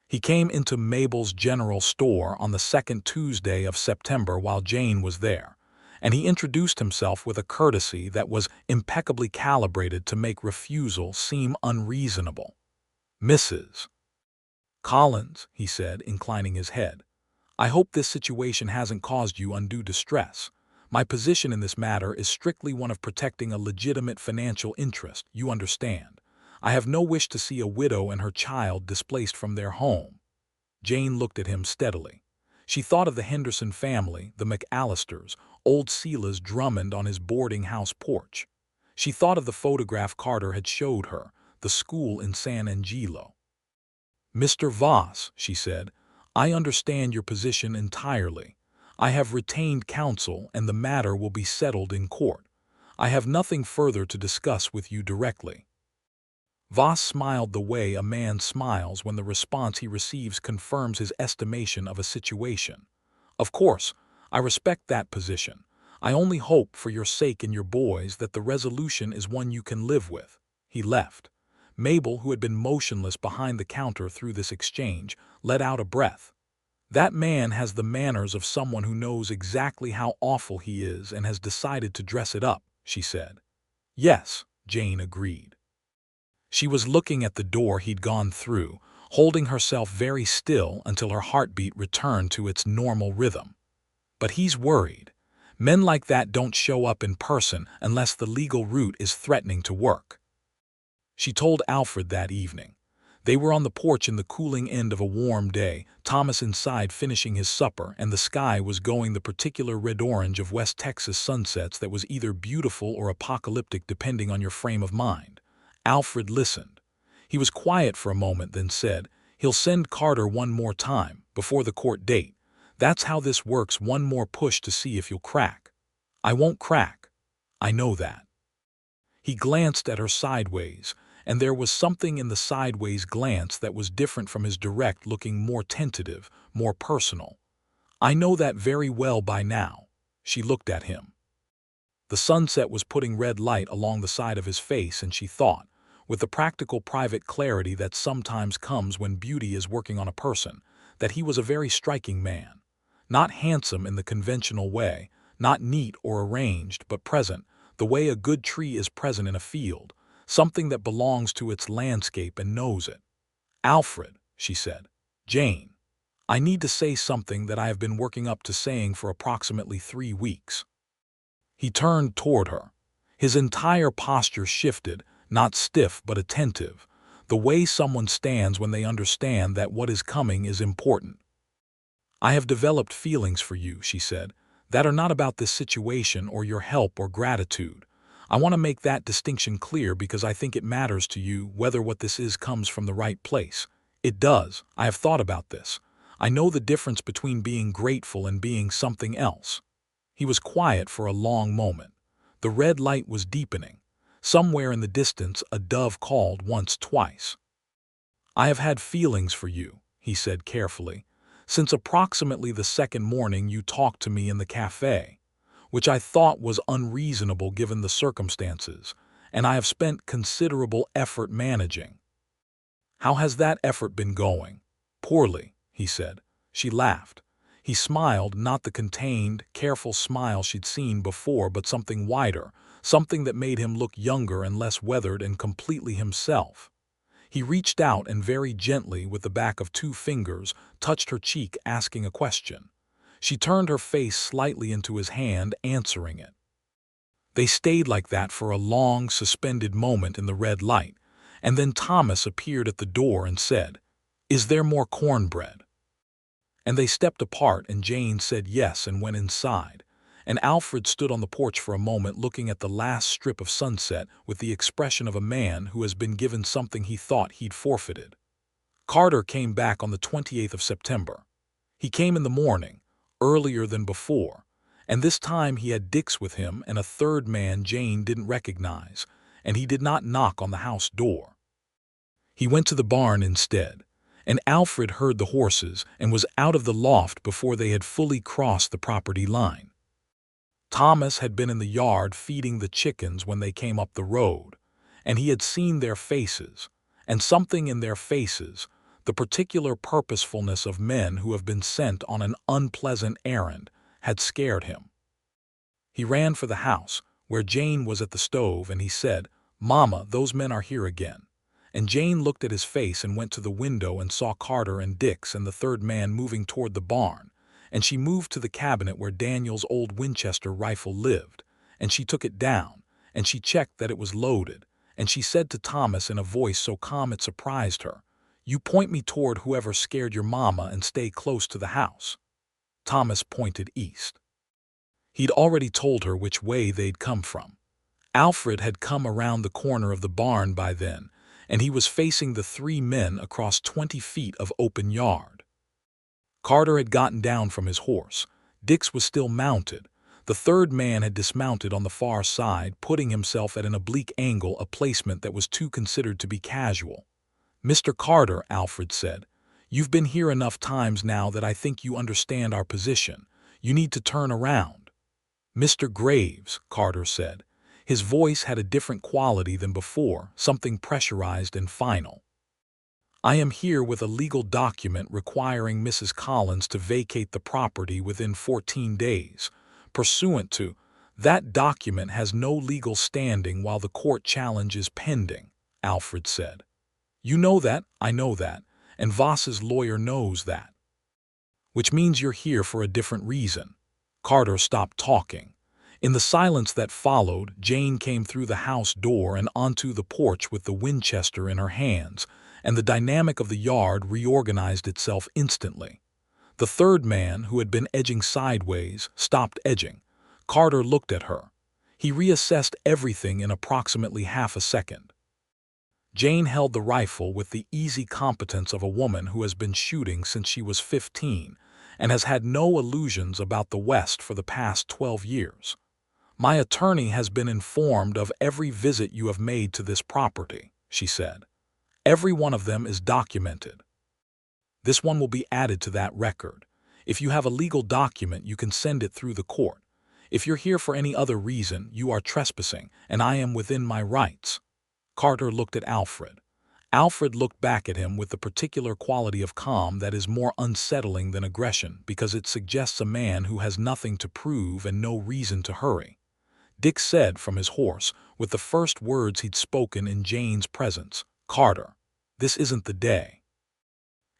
He came into Mabel's general store on the 2nd Tuesday of September while Jane was there, and he introduced himself with a courtesy that was impeccably calibrated to make refusal seem unreasonable. "Mrs. Collins," he said, inclining his head, "I hope this situation hasn't caused you undue distress. My position in this matter is strictly one of protecting a legitimate financial interest, you understand. I have no wish to see a widow and her child displaced from their home." Jane looked at him steadily. She thought of the Henderson family, the McAllisters, old Silas Drummond on his boarding house porch. She thought of the photograph Carter had showed her, the school in San Angelo. "Mr. Voss," she said, "I understand your position entirely. I have retained counsel and the matter will be settled in court. I have nothing further to discuss with you directly." Voss smiled the way a man smiles when the response he receives confirms his estimation of a situation. "Of course, I respect that position. I only hope for your sake and your boys that the resolution is one you can live with." He left. Mabel, who had been motionless behind the counter through this exchange, let out a breath. "That man has the manners of someone who knows exactly how awful he is and has decided to dress it up," she said. "Yes," Jane agreed. She was looking at the door he'd gone through, holding herself very still until her heartbeat returned to its normal rhythm. "But he's worried. Men like that don't show up in person unless the legal route is threatening to work." She told Alfred that evening. They were on the porch in the cooling end of a warm day, Thomas inside finishing his supper, and the sky was going the particular red-orange of West Texas sunsets that was either beautiful or apocalyptic depending on your frame of mind. Alfred listened. He was quiet for a moment, then said, "He'll send Carter one more time, before the court date. That's how this works, one more push to see if you'll crack." "I won't crack. I know that." He glanced at her sideways, and there was something in the sideways glance that was different from his direct, looking more tentative, more personal. "I know that very well by now." She looked at him. The sunset was putting red light along the side of his face, and she thought, with the practical private clarity that sometimes comes when beauty is working on a person, that he was a very striking man. Not handsome in the conventional way, not neat or arranged, but present, the way a good tree is present in a field, something that belongs to its landscape and knows it. "Alfred," she said. "Jane, I need to say something that I have been working up to saying for approximately 3 weeks." He turned toward her. His entire posture shifted, not stiff but attentive, the way someone stands when they understand that what is coming is important. "I have developed feelings for you," she said, "that are not about this situation or your help or gratitude. I want to make that distinction clear because I think it matters to you whether what this is comes from the right place. It does. I have thought about this. I know the difference between being grateful and being something else." He was quiet for a long moment. The red light was deepening. Somewhere in the distance a dove called once, twice. "I have had feelings for you," he said carefully, "since approximately the second morning you talked to me in the cafe, which I thought was unreasonable given the circumstances, and I have spent considerable effort managing." "How has that effort been going?" "Poorly," he said. She laughed. He smiled, not the contained, careful smile she'd seen before, but something wider, something that made him look younger and less weathered and completely himself. He reached out and very gently, with the back of 2 fingers, touched her cheek, asking a question. She turned her face slightly into his hand, answering it. They stayed like that for a long, suspended moment in the red light, and then Thomas appeared at the door and said, "Is there more cornbread?" And they stepped apart, and Jane said yes and went inside, and Alfred stood on the porch for a moment looking at the last strip of sunset with the expression of a man who has been given something he thought he'd forfeited. Carter came back on the 28th of September. He came in the morning, earlier than before, and this time he had Dix with him and a third man Jane didn't recognize, and he did not knock on the house door. He went to the barn instead, and Alfred heard the horses and was out of the loft before they had fully crossed the property line. Thomas had been in the yard feeding the chickens when they came up the road, and he had seen their faces, and something in their faces, the particular purposefulness of men who have been sent on an unpleasant errand, had scared him. He ran for the house, where Jane was at the stove, and he said, "Mama, those men are here again." And Jane looked at his face and went to the window and saw Carter and Dix and the third man moving toward the barn, and she moved to the cabinet where Daniel's old Winchester rifle lived, and she took it down, and she checked that it was loaded, and she said to Thomas in a voice so calm it surprised her, "You point me toward whoever scared your mama and stay close to the house." Thomas pointed east. He'd already told her which way they'd come from. Alfred had come around the corner of the barn by then, and he was facing the three men across 20 feet of open yard. Carter had gotten down from his horse. Dix was still mounted. The third man had dismounted on the far side, putting himself at an oblique angle, a placement that was too considered to be casual. "Mr. Carter," Alfred said, "you've been here enough times now that I think you understand our position. You need to turn around." "Mr. Graves," Carter said. His voice had a different quality than before, something pressurized and final. "I am here with a legal document requiring Mrs. Collins to vacate the property within 14 days. Pursuant to that document has no legal standing while the court challenge is pending," Alfred said. "You know that, I know that, and Voss's lawyer knows that. Which means you're here for a different reason." Carter stopped talking. In the silence that followed, Jane came through the house door and onto the porch with the Winchester in her hands, and the dynamic of the yard reorganized itself instantly. The third man, who had been edging sideways, stopped edging. Carter looked at her. He reassessed everything in approximately half a second. Jane held the rifle with the easy competence of a woman who has been shooting since she was 15 and has had no illusions about the West for the past 12 years. "My attorney has been informed of every visit you have made to this property," she said. "Every one of them is documented. This one will be added to that record. If you have a legal document, you can send it through the court. If you're here for any other reason, you are trespassing, and I am within my rights." Carter looked at Alfred. Alfred looked back at him with the particular quality of calm that is more unsettling than aggression because it suggests a man who has nothing to prove and no reason to hurry. Dick said from his horse, with the first words he'd spoken in Jane's presence, "Carter, this isn't the day."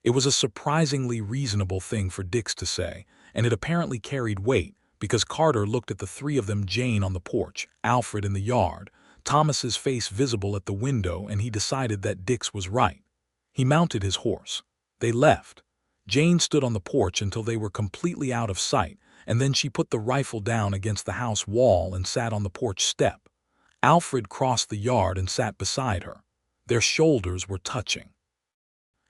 It was a surprisingly reasonable thing for Dix to say, and it apparently carried weight because Carter looked at the three of them, Jane on the porch, Alfred in the yard, Thomas's face visible at the window, and he decided that Dix was right. He mounted his horse. They left. Jane stood on the porch until they were completely out of sight, and then she put the rifle down against the house wall and sat on the porch step. Alfred crossed the yard and sat beside her. Their shoulders were touching.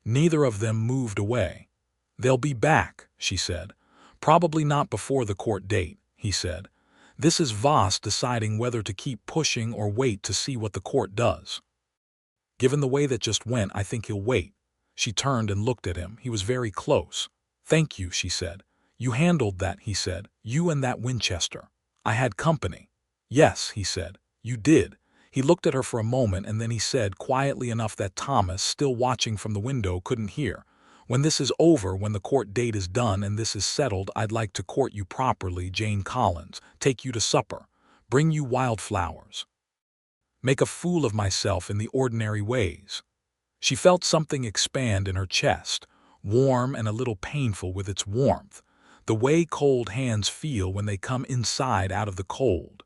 Neither of them moved away. "They'll be back," she said. "Probably not before the court date," he said. "This is Voss deciding whether to keep pushing or wait to see what the court does. Given the way that just went, I think he'll wait." She turned and looked at him. He was very close. "Thank you," she said. "You handled that," he said. "You and that Winchester." "I had company." "Yes," he said. "You did." He looked at her for a moment, and then he said, quietly enough that Thomas, still watching from the window, couldn't hear, "When this is over, when the court date is done and this is settled, I'd like to court you properly, Jane Collins, take you to supper, bring you wildflowers, make a fool of myself in the ordinary ways." She felt something expand in her chest, warm and a little painful with its warmth, the way cold hands feel when they come inside out of the cold.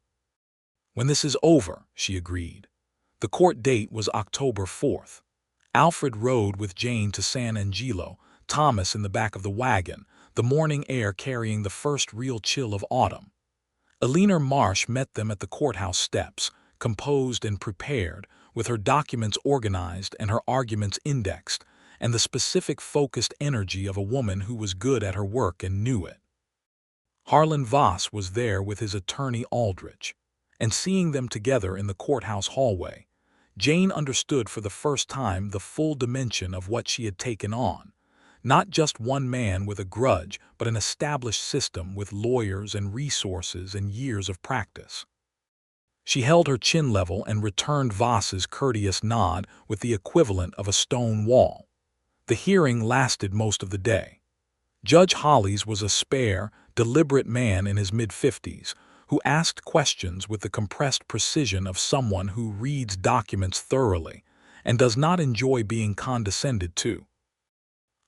"When this is over," she agreed. The court date was October 4th. Alfred rode with Jane to San Angelo, Thomas in the back of the wagon, the morning air carrying the first real chill of autumn. Eleanor Marsh met them at the courthouse steps, composed and prepared, with her documents organized and her arguments indexed, and the specific focused energy of a woman who was good at her work and knew it. Harlan Voss was there with his attorney Aldrich, and seeing them together in the courthouse hallway, Jane understood for the first time the full dimension of what she had taken on. Not just one man with a grudge, but an established system with lawyers and resources and years of practice. She held her chin level and returned Voss's courteous nod with the equivalent of a stone wall. The hearing lasted most of the day. Judge Hollies was a spare, deliberate man in his mid-50s, who asked questions with the compressed precision of someone who reads documents thoroughly and does not enjoy being condescended to.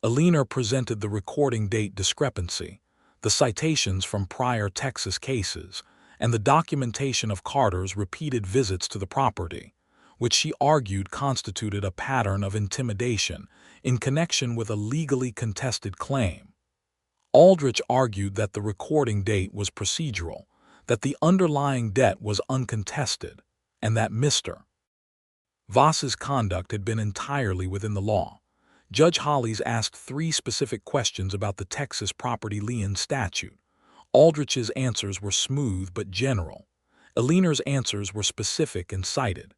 Eleanor presented the recording date discrepancy, the citations from prior Texas cases, and the documentation of Carter's repeated visits to the property, which she argued constituted a pattern of intimidation in connection with a legally contested claim. Aldrich argued that the recording date was procedural, that the underlying debt was uncontested, and that Mr. Voss's conduct had been entirely within the law. Judge Hollies asked 3 specific questions about the Texas property lien statute. Aldrich's answers were smooth but general. Eliner's answers were specific and cited.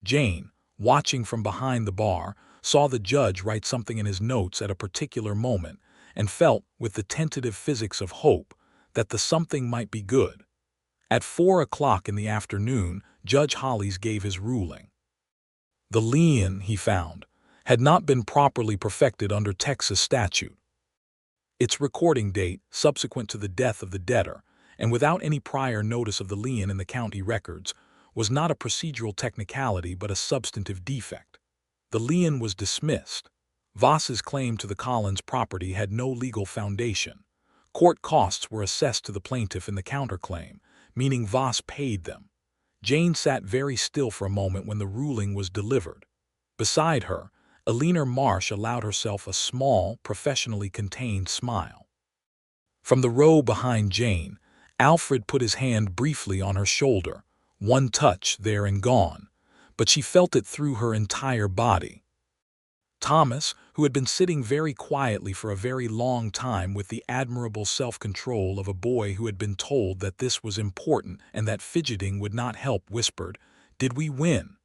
Jane, watching from behind the bar, saw the judge write something in his notes at a particular moment and felt, with the tentative physics of hope, that the something might be good. At 4 o'clock in the afternoon, Judge Hollies gave his ruling. The lien, he found, had not been properly perfected under Texas statute. Its recording date, subsequent to the death of the debtor, and without any prior notice of the lien in the county records, was not a procedural technicality but a substantive defect. The lien was dismissed. Voss's claim to the Collins property had no legal foundation. Court costs were assessed to the plaintiff in the counterclaim, meaning Voss paid them. Jane sat very still for a moment when the ruling was delivered. Beside her, Alina Marsh allowed herself a small, professionally contained smile. From the row behind Jane, Alfred put his hand briefly on her shoulder, one touch there and gone, but she felt it through her entire body. Thomas, who had been sitting very quietly for a very long time with the admirable self-control of a boy who had been told that this was important and that fidgeting would not help, whispered, "Did we win?"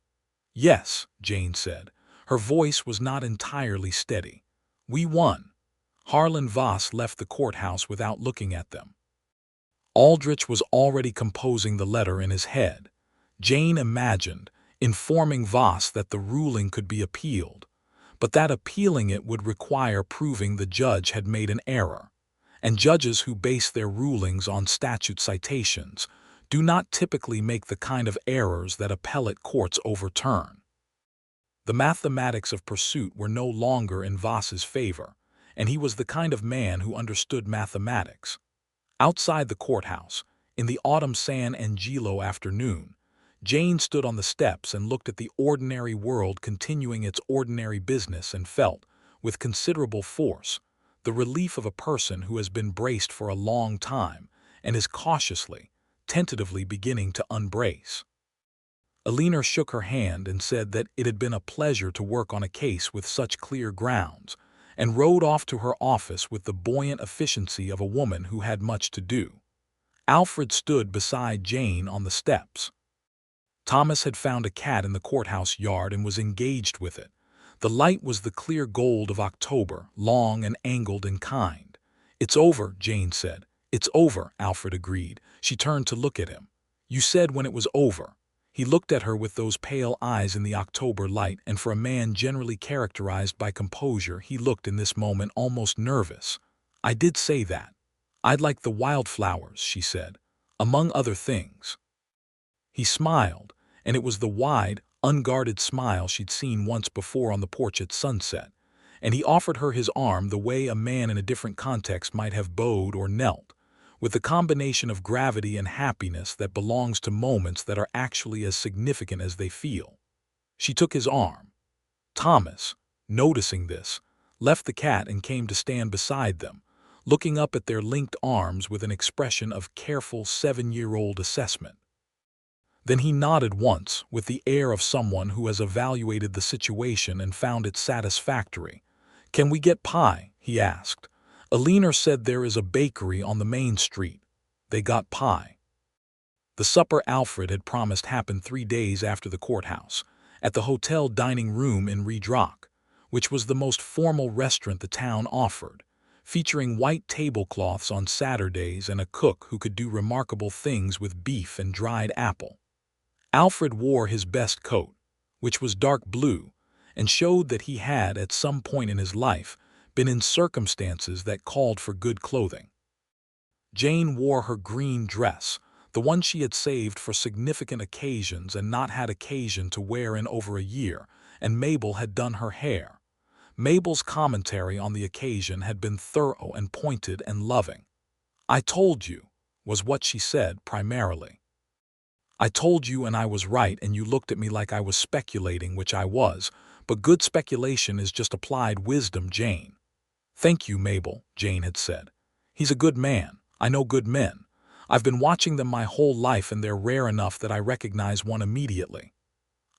"Yes," Jane said. Her voice was not entirely steady. "We won." Harlan Voss left the courthouse without looking at them. Aldrich was already composing the letter in his head. Jane imagined, informing Voss that the ruling could be appealed, but that appealing it would require proving the judge had made an error, and judges who base their rulings on statute citations do not typically make the kind of errors that appellate courts overturn. The mathematics of pursuit were no longer in Voss's favor, and he was the kind of man who understood mathematics. Outside the courthouse, in the autumn San Angelo afternoon, Jane stood on the steps and looked at the ordinary world continuing its ordinary business and felt, with considerable force, the relief of a person who has been braced for a long time and is cautiously, tentatively beginning to unbrace. Alina shook her hand and said that it had been a pleasure to work on a case with such clear grounds, and rode off to her office with the buoyant efficiency of a woman who had much to do. Alfred stood beside Jane on the steps. Thomas had found a cat in the courthouse yard and was engaged with it. The light was the clear gold of October, long and angled and kind. "It's over," Jane said. "It's over," Alfred agreed. She turned to look at him. "You said when it was over." He looked at her with those pale eyes in the October light, and for a man generally characterized by composure, he looked in this moment almost nervous. "I did say that. I'd like the wildflowers," she said, "among other things." He smiled, and it was the wide, unguarded smile she'd seen once before on the porch at sunset, and he offered her his arm the way a man in a different context might have bowed or knelt, with the combination of gravity and happiness that belongs to moments that are actually as significant as they feel. She took his arm. Thomas, noticing this, left the cat and came to stand beside them, looking up at their linked arms with an expression of careful 7-year-old assessment. Then he nodded once, with the air of someone who has evaluated the situation and found it satisfactory. "Can we get pie?" he asked. Alina said there is a bakery on the main street. They got pie. The supper Alfred had promised happened 3 days after the courthouse, at the hotel dining room in Red Rock, which was the most formal restaurant the town offered, featuring white tablecloths on Saturdays and a cook who could do remarkable things with beef and dried apple. Alfred wore his best coat, which was dark blue, and showed that he had, at some point in his life, been in circumstances that called for good clothing. Jane wore her green dress, the one she had saved for significant occasions and not had occasion to wear in over a year, and Mabel had done her hair. Mabel's commentary on the occasion had been thorough and pointed and loving. "I told you," was what she said primarily. "I told you and I was right, and you looked at me like I was speculating, which I was, but good speculation is just applied wisdom, Jane." "Thank you, Mabel," Jane had said. "He's a good man. I know good men. I've been watching them my whole life and they're rare enough that I recognize one immediately."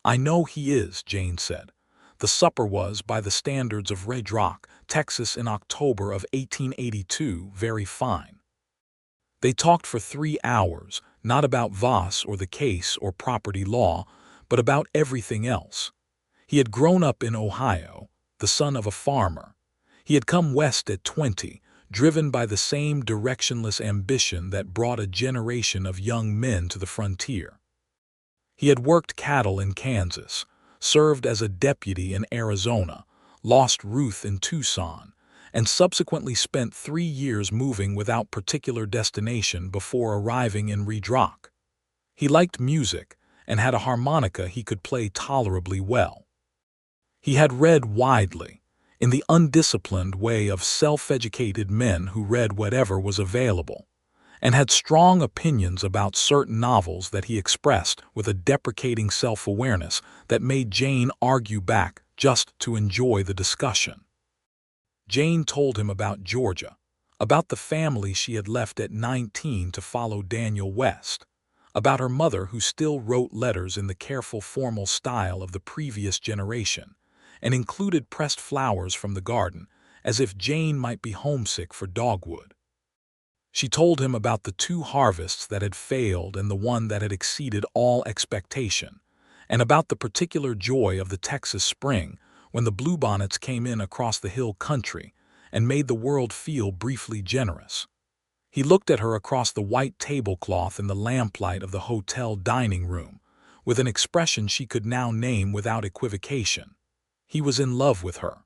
"I know he is," Jane said. The supper was, by the standards of Red Rock, Texas in October of 1882, very fine. They talked for 3 hours, not about Voss or the case or property law, but about everything else. He had grown up in Ohio, the son of a farmer. He had come west at 20, driven by the same directionless ambition that brought a generation of young men to the frontier. He had worked cattle in Kansas, served as a deputy in Arizona, lost Ruth in Tucson, and subsequently spent 3 years moving without particular destination before arriving in Red Rock. He liked music and had a harmonica he could play tolerably well. He had read widely, in the undisciplined way of self-educated men who read whatever was available, and had strong opinions about certain novels that he expressed with a deprecating self-awareness that made Jane argue back just to enjoy the discussion. Jane told him about Georgia, about the family she had left at 19 to follow Daniel West, about her mother who still wrote letters in the careful formal style of the previous generation, and included pressed flowers from the garden, as if Jane might be homesick for dogwood. She told him about the 2 harvests that had failed and the one that had exceeded all expectation, and about the particular joy of the Texas spring when the bluebonnets came in across the hill country and made the world feel briefly generous. He looked at her across the white tablecloth in the lamplight of the hotel dining room, with an expression she could now name without equivocation. He was in love with her.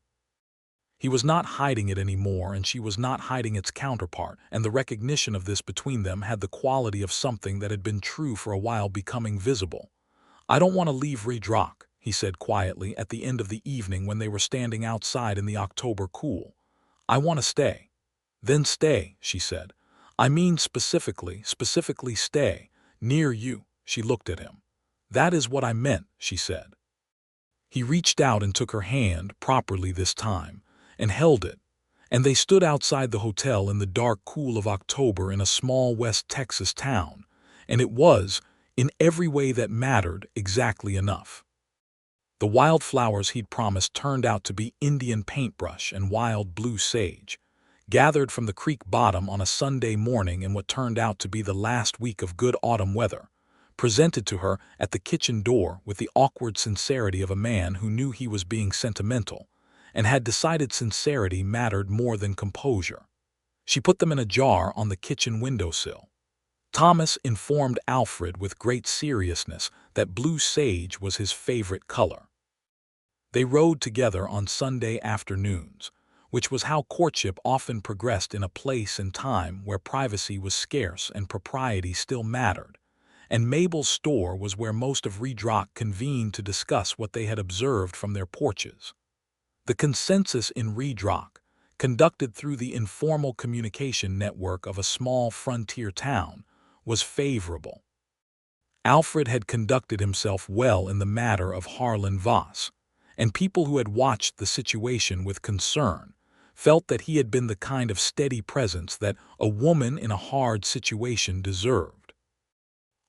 He was not hiding it anymore, and she was not hiding its counterpart, and the recognition of this between them had the quality of something that had been true for a while becoming visible. "I don't want to leave Red Rock," he said quietly at the end of the evening when they were standing outside in the October cool. "I want to stay." "Then stay," she said. "I mean specifically stay, near you." She looked at him. "That is what I meant," she said. He reached out and took her hand, properly this time, and held it, and they stood outside the hotel in the dark cool of October in a small West Texas town, and it was, in every way that mattered, exactly enough. The wildflowers he'd promised turned out to be Indian paintbrush and wild blue sage, gathered from the creek bottom on a Sunday morning in what turned out to be the last week of good autumn weather, presented to her at the kitchen door with the awkward sincerity of a man who knew he was being sentimental, and had decided sincerity mattered more than composure. She put them in a jar on the kitchen windowsill. Thomas informed Alfred with great seriousness that blue sage was his favorite color. They rode together on Sunday afternoons, which was how courtship often progressed in a place and time where privacy was scarce and propriety still mattered, and Mabel's store was where most of Red Rock convened to discuss what they had observed from their porches. The consensus in Red Rock, conducted through the informal communication network of a small frontier town, was favorable. Alfred had conducted himself well in the matter of Harlan Voss, and people who had watched the situation with concern felt that he had been the kind of steady presence that a woman in a hard situation deserved.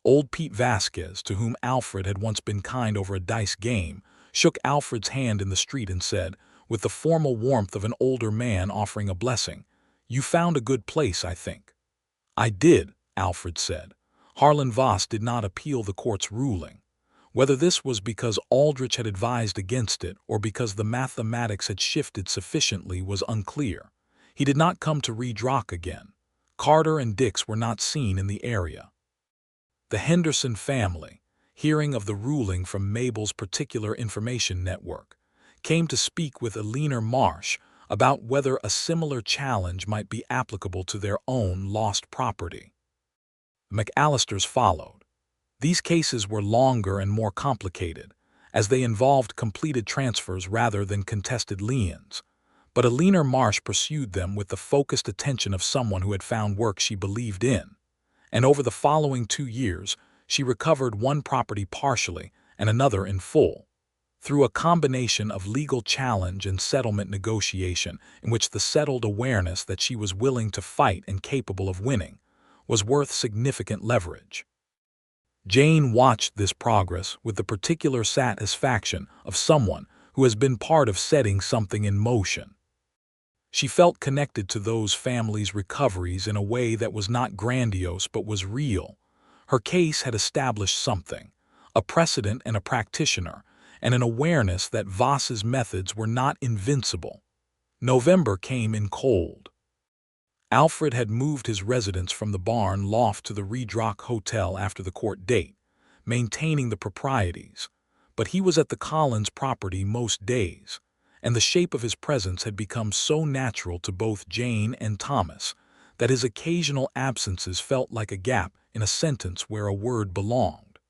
Old Pete Vasquez, to whom Alfred had once been kind over a dice game, shook Alfred's hand in the street and said, with the formal warmth of an older man offering a blessing, "You found a good place, I think." "I did," Alfred said. Harlan Voss did not appeal the court's ruling. Whether this was because Aldrich had advised against it or because the mathematics had shifted sufficiently was unclear. He did not come to Red Rock again. Carter and Dix were not seen in the area. The Henderson family, hearing of the ruling from Mabel's particular information network, came to speak with Eleanor Marsh about whether a similar challenge might be applicable to their own lost property. McAllisters followed. These cases were longer and more complicated, as they involved completed transfers rather than contested liens, but Eleanor Marsh pursued them with the focused attention of someone who had found work she believed in, and over the following 2 years she recovered one property partially and another in full, through a combination of legal challenge and settlement negotiation in which the settled awareness that she was willing to fight and capable of winning was worth significant leverage. Jane watched this progress with the particular satisfaction of someone who has been part of setting something in motion. She felt connected to those families' recoveries in a way that was not grandiose but was real. Her case had established something, a precedent and a practitioner, and an awareness that Voss's methods were not invincible. November came in cold. Alfred had moved his residence from the barn loft to the Redrock Hotel after the court date, maintaining the proprieties, but he was at the Collins property most days, and the shape of his presence had become so natural to both Jane and Thomas that his occasional absences felt like a gap in a sentence where a word belonged.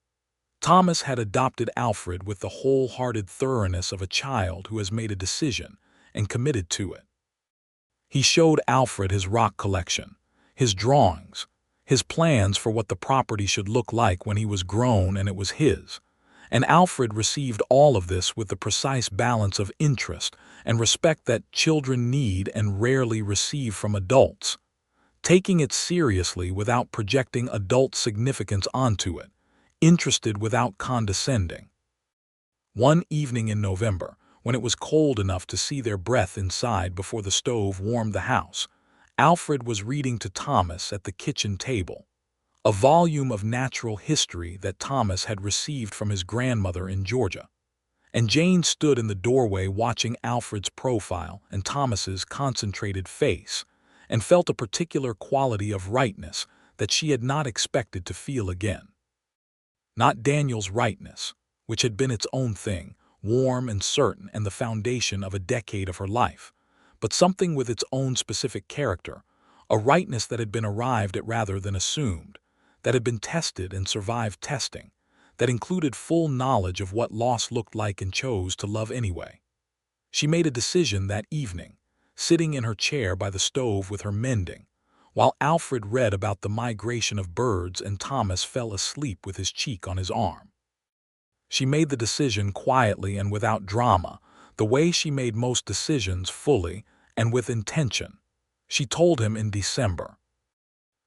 Thomas had adopted Alfred with the wholehearted thoroughness of a child who has made a decision and committed to it. He showed Alfred his rock collection, his drawings, his plans for what the property should look like when he was grown and it was his, and Alfred received all of this with the precise balance of interest and respect that children need and rarely receive from adults, taking it seriously without projecting adult significance onto it, interested without condescending. One evening in November, when it was cold enough to see their breath inside before the stove warmed the house, Alfred was reading to Thomas at the kitchen table, a volume of natural history that Thomas had received from his grandmother in Georgia. And Jane stood in the doorway watching Alfred's profile and Thomas's concentrated face, and felt a particular quality of rightness that she had not expected to feel again. Not Daniel's rightness, which had been its own thing, warm and certain and the foundation of a decade of her life, but something with its own specific character, a rightness that had been arrived at rather than assumed, that had been tested and survived testing, that included full knowledge of what loss looked like and chose to love anyway. She made a decision that evening, sitting in her chair by the stove with her mending, while Alfred read about the migration of birds and Thomas fell asleep with his cheek on his arm. She made the decision quietly and without drama, the way she made most decisions, fully and with intention. She told him in December.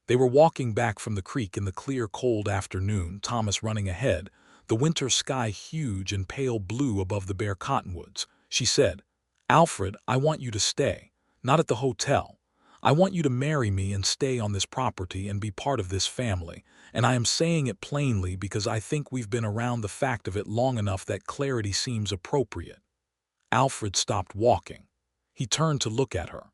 They were walking back from the creek in the clear, cold afternoon, Thomas running ahead, the winter sky huge and pale blue above the bare cottonwoods. She said, "Alfred, I want you to stay, not at the hotel. I want you to marry me and stay on this property and be part of this family, and I am saying it plainly because I think we've been around the fact of it long enough that clarity seems appropriate." Alfred stopped walking. He turned to look at her.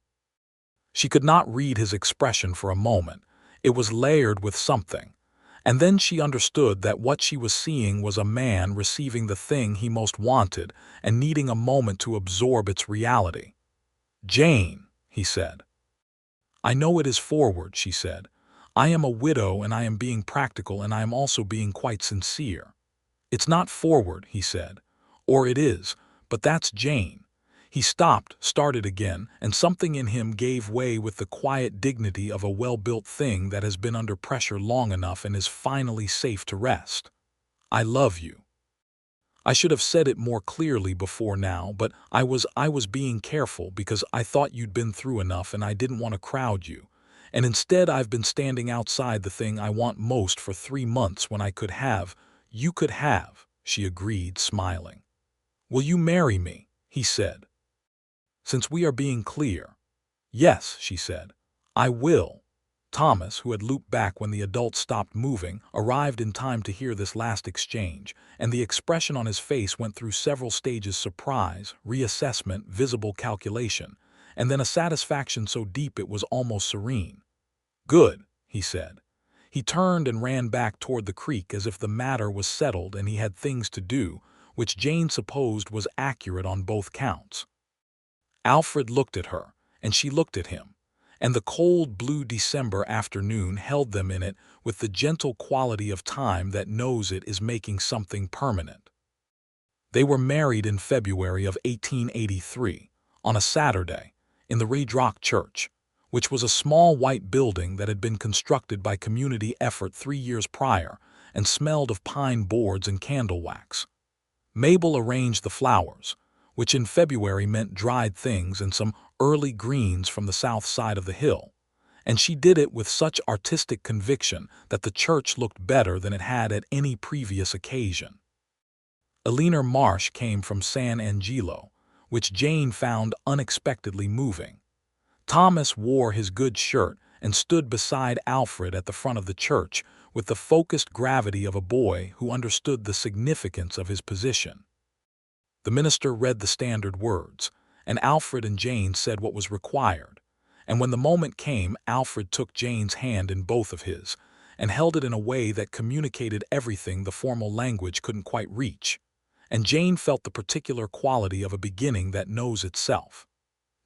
She could not read his expression for a moment. It was layered with something. And then she understood that what she was seeing was a man receiving the thing he most wanted and needing a moment to absorb its reality. "Jane," he said. "I know it is forward," she said. "I am a widow and I am being practical and I am also being quite sincere." "It's not forward," he said. "Or it is, but that's Jane." He stopped, started again, and something in him gave way with the quiet dignity of a well-built thing that has been under pressure long enough and is finally safe to rest. "I love you." I should have said it more clearly before now, but I was being careful because I thought you'd been through enough and I didn't want to crowd you. And instead I've been standing outside the thing I want most for 3 months when I could have, you could have, she agreed, smiling. "Will you marry me?" he said. "Since we are being clear." "Yes," she said. "I will." Thomas, who had looped back when the adults stopped moving, arrived in time to hear this last exchange, and the expression on his face went through several stages: surprise, reassessment, visible calculation, and then a satisfaction so deep it was almost serene. "Good," he said. He turned and ran back toward the creek as if the matter was settled and he had things to do, which Jane supposed was accurate on both counts. Alfred looked at her, and she looked at him, and the cold blue December afternoon held them in it with the gentle quality of time that knows it is making something permanent. They were married in February of 1883, on a Saturday, in the Redrock Church, which was a small white building that had been constructed by community effort 3 years prior and smelled of pine boards and candle wax. Mabel arranged the flowers, which in February meant dried things and some early greens from the south side of the hill, and she did it with such artistic conviction that the church looked better than it had at any previous occasion. Eleanor Marsh came from San Angelo, which Jane found unexpectedly moving. Thomas wore his good shirt and stood beside Alfred at the front of the church with the focused gravity of a boy who understood the significance of his position. The minister read the standard words, and Alfred and Jane said what was required. And when the moment came, Alfred took Jane's hand in both of his and held it in a way that communicated everything the formal language couldn't quite reach. And Jane felt the particular quality of a beginning that knows itself.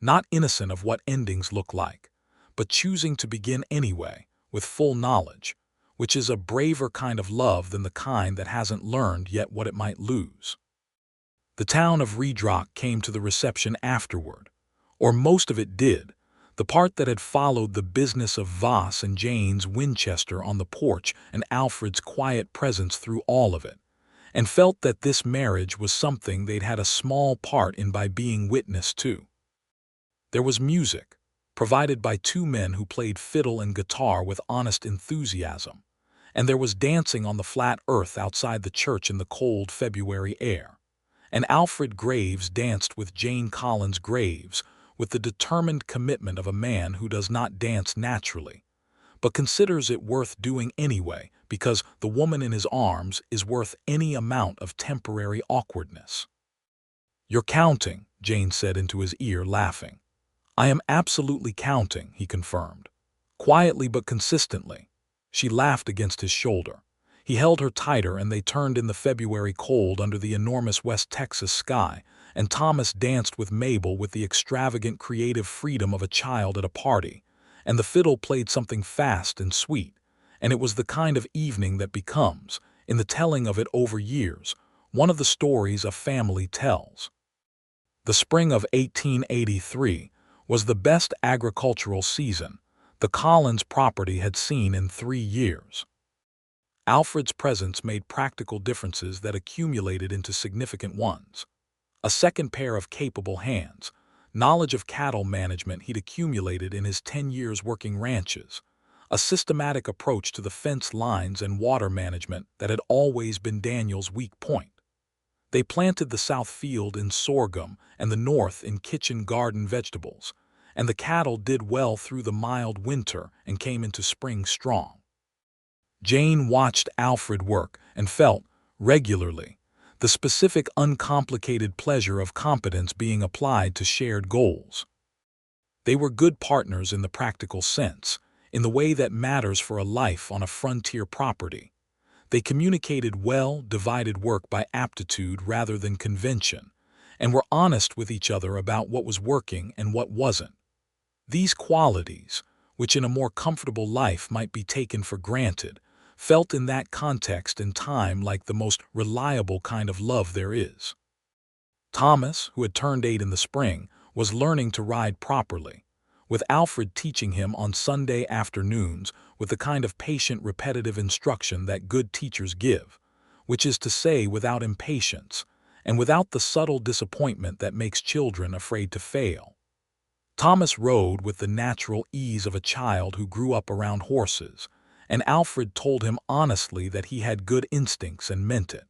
Not innocent of what endings look like, but choosing to begin anyway, with full knowledge, which is a braver kind of love than the kind that hasn't learned yet what it might lose. The town of Redrock came to the reception afterward, or most of it did, the part that had followed the business of Voss and Jane's Winchester on the porch and Alfred's quiet presence through all of it, and felt that this marriage was something they'd had a small part in by being witness to. There was music, provided by two men who played fiddle and guitar with honest enthusiasm, and there was dancing on the flat earth outside the church in the cold February air. And Alfred Graves danced with Jane Collins Graves with the determined commitment of a man who does not dance naturally, but considers it worth doing anyway because the woman in his arms is worth any amount of temporary awkwardness. "You're counting," Jane said into his ear, laughing. "I am absolutely counting," he confirmed, quietly but consistently. She laughed against his shoulder. He held her tighter, and they turned in the February cold under the enormous West Texas sky, and Thomas danced with Mabel with the extravagant creative freedom of a child at a party, and the fiddle played something fast and sweet, and it was the kind of evening that becomes, in the telling of it over years, one of the stories a family tells. The spring of 1883 was the best agricultural season the Collins property had seen in 3 years. Alfred's presence made practical differences that accumulated into significant ones. A second pair of capable hands, knowledge of cattle management he'd accumulated in his 10 years working ranches, a systematic approach to the fence lines and water management that had always been Daniel's weak point. They planted the south field in sorghum and the north in kitchen garden vegetables, and the cattle did well through the mild winter and came into spring strong. Jane watched Alfred work and felt, regularly, the specific uncomplicated pleasure of competence being applied to shared goals. They were good partners in the practical sense, in the way that matters for a life on a frontier property. They communicated well, divided work by aptitude rather than convention, and were honest with each other about what was working and what wasn't. These qualities, which in a more comfortable life might be taken for granted, felt in that context and time like the most reliable kind of love there is. Thomas, who had turned 8 in the spring, was learning to ride properly, with Alfred teaching him on Sunday afternoons with the kind of patient, repetitive instruction that good teachers give, which is to say without impatience, and without the subtle disappointment that makes children afraid to fail. Thomas rode with the natural ease of a child who grew up around horses, and Alfred told him honestly that he had good instincts and meant it.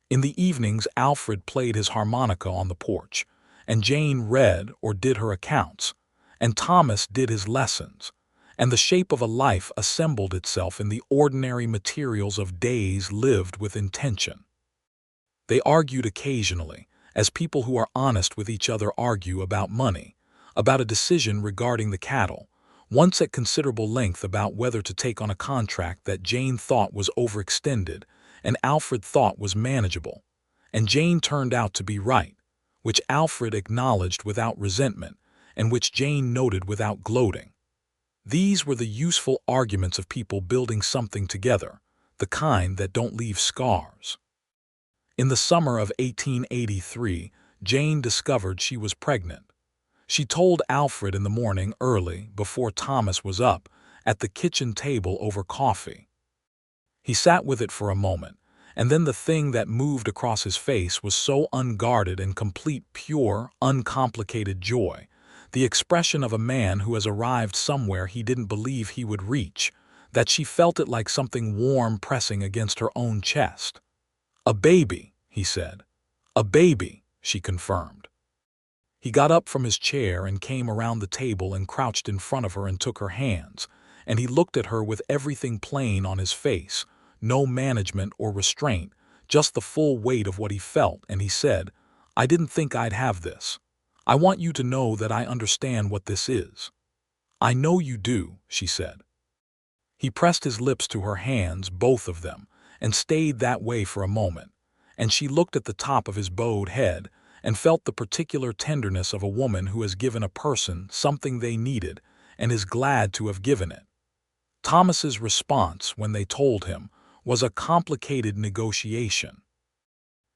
In the evenings, Alfred played his harmonica on the porch, and Jane read or did her accounts, and Thomas did his lessons, and the shape of a life assembled itself in the ordinary materials of days lived with intention. They argued occasionally, as people who are honest with each other argue about money, about a decision regarding the cattle, once at considerable length about whether to take on a contract that Jane thought was overextended and Alfred thought was manageable, and Jane turned out to be right, which Alfred acknowledged without resentment and which Jane noted without gloating. These were the useful arguments of people building something together, the kind that don't leave scars. In the summer of 1883, Jane discovered she was pregnant. She told Alfred in the morning early, before Thomas was up, at the kitchen table over coffee. He sat with it for a moment, and then the thing that moved across his face was so unguarded and complete, pure, uncomplicated joy the expression of a man who has arrived somewhere he didn't believe he would reach, that she felt it like something warm pressing against her own chest. "A baby," he said. "A baby," she confirmed. He got up from his chair and came around the table and crouched in front of her and took her hands, and he looked at her with everything plain on his face, no management or restraint, just the full weight of what he felt, and he said, "I didn't think I'd have this. I want you to know that I understand what this is." "I know you do," she said. He pressed his lips to her hands, both of them, and stayed that way for a moment, and she looked at the top of his bowed head and felt the particular tenderness of a woman who has given a person something they needed and is glad to have given it. Thomas's response, when they told him, was a complicated negotiation.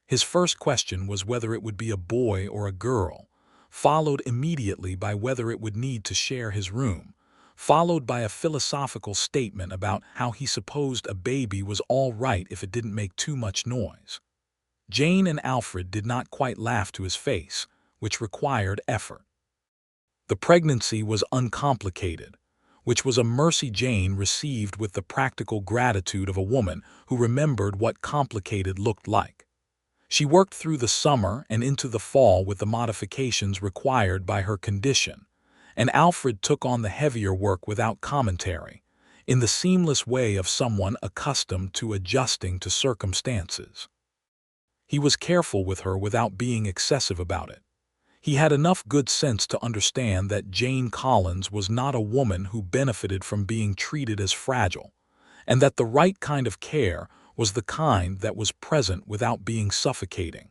His first question was whether it would be a boy or a girl, followed immediately by whether it would need to share his room, followed by a philosophical statement about how he supposed a baby was all right if it didn't make too much noise. Jane and Alfred did not quite laugh to his face, which required effort. The pregnancy was uncomplicated, which was a mercy Jane received with the practical gratitude of a woman who remembered what complicated looked like. She worked through the summer and into the fall with the modifications required by her condition, and Alfred took on the heavier work without commentary, in the seamless way of someone accustomed to adjusting to circumstances. He was careful with her without being excessive about it. He had enough good sense to understand that Jane Collins was not a woman who benefited from being treated as fragile, and that the right kind of care was the kind that was present without being suffocating.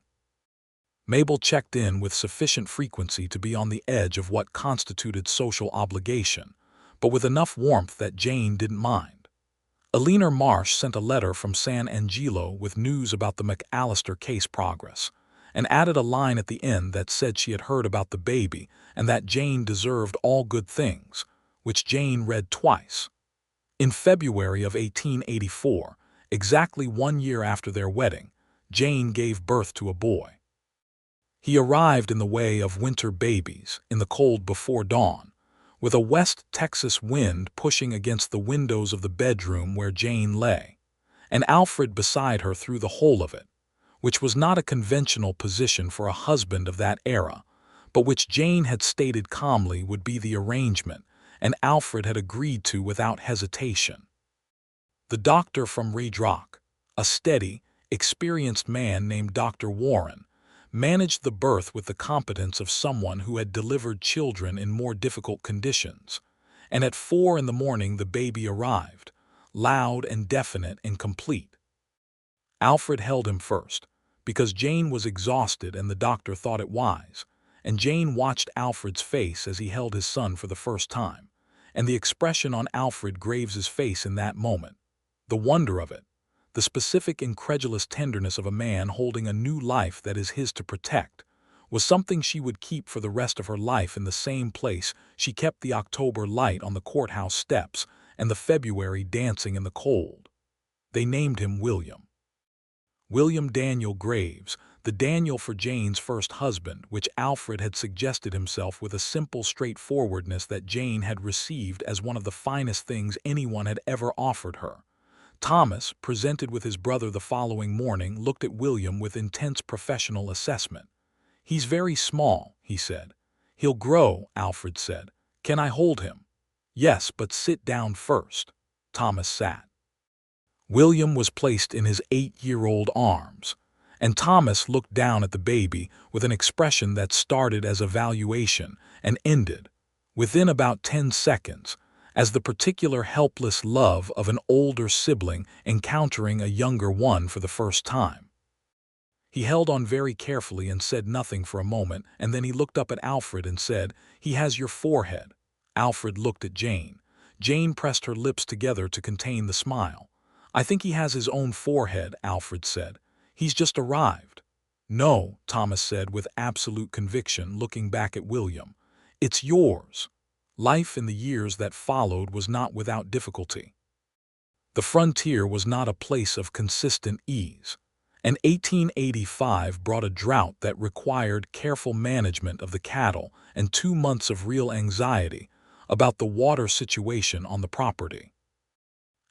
Mabel checked in with sufficient frequency to be on the edge of what constituted social obligation, but with enough warmth that Jane didn't mind. Eleanor Marsh sent a letter from San Angelo with news about the McAllister case progress, and added a line at the end that said she had heard about the baby and that Jane deserved all good things, which Jane read twice. In February of 1884, exactly 1 year after their wedding, Jane gave birth to a boy. He arrived in the way of winter babies, in the cold before dawn, with a West Texas wind pushing against the windows of the bedroom where Jane lay, and Alfred beside her through the whole of it, which was not a conventional position for a husband of that era, but which Jane had stated calmly would be the arrangement, and Alfred had agreed to without hesitation. The doctor from Red Rock, a steady, experienced man named Dr. Warren, managed the birth with the competence of someone who had delivered children in more difficult conditions, and at 4 in the morning the baby arrived, loud and definite and complete. Alfred held him first, because Jane was exhausted and the doctor thought it wise, and Jane watched Alfred's face as he held his son for the first time, and the expression on Alfred Graves's face in that moment, the wonder of it, the specific incredulous tenderness of a man holding a new life that is his to protect, was something she would keep for the rest of her life in the same place she kept the October light on the courthouse steps and the February dancing in the cold. They named him William. William Daniel Graves, the Daniel for Jane's first husband, which Alfred had suggested himself with a simple straightforwardness that Jane had received as one of the finest things anyone had ever offered her. Thomas, presented with his brother the following morning, looked at William with intense professional assessment. "He's very small," he said. "He'll grow," Alfred said. "Can I hold him?" "Yes, but sit down first." Thomas sat. William was placed in his 8-year-old arms, and Thomas looked down at the baby with an expression that started as evaluation and ended, within about 10 seconds, as the particular helpless love of an older sibling encountering a younger one for the first time. He held on very carefully and said nothing for a moment, and then he looked up at Alfred and said, "He has your forehead." Alfred looked at Jane. Jane pressed her lips together to contain the smile. "I think he has his own forehead," Alfred said. "He's just arrived." "No," Thomas said with absolute conviction, looking back at William. "It's yours." Life in the years that followed was not without difficulty. The frontier was not a place of consistent ease, And 1885 brought a drought that required careful management of the cattle and 2 months of real anxiety about the water situation on the property.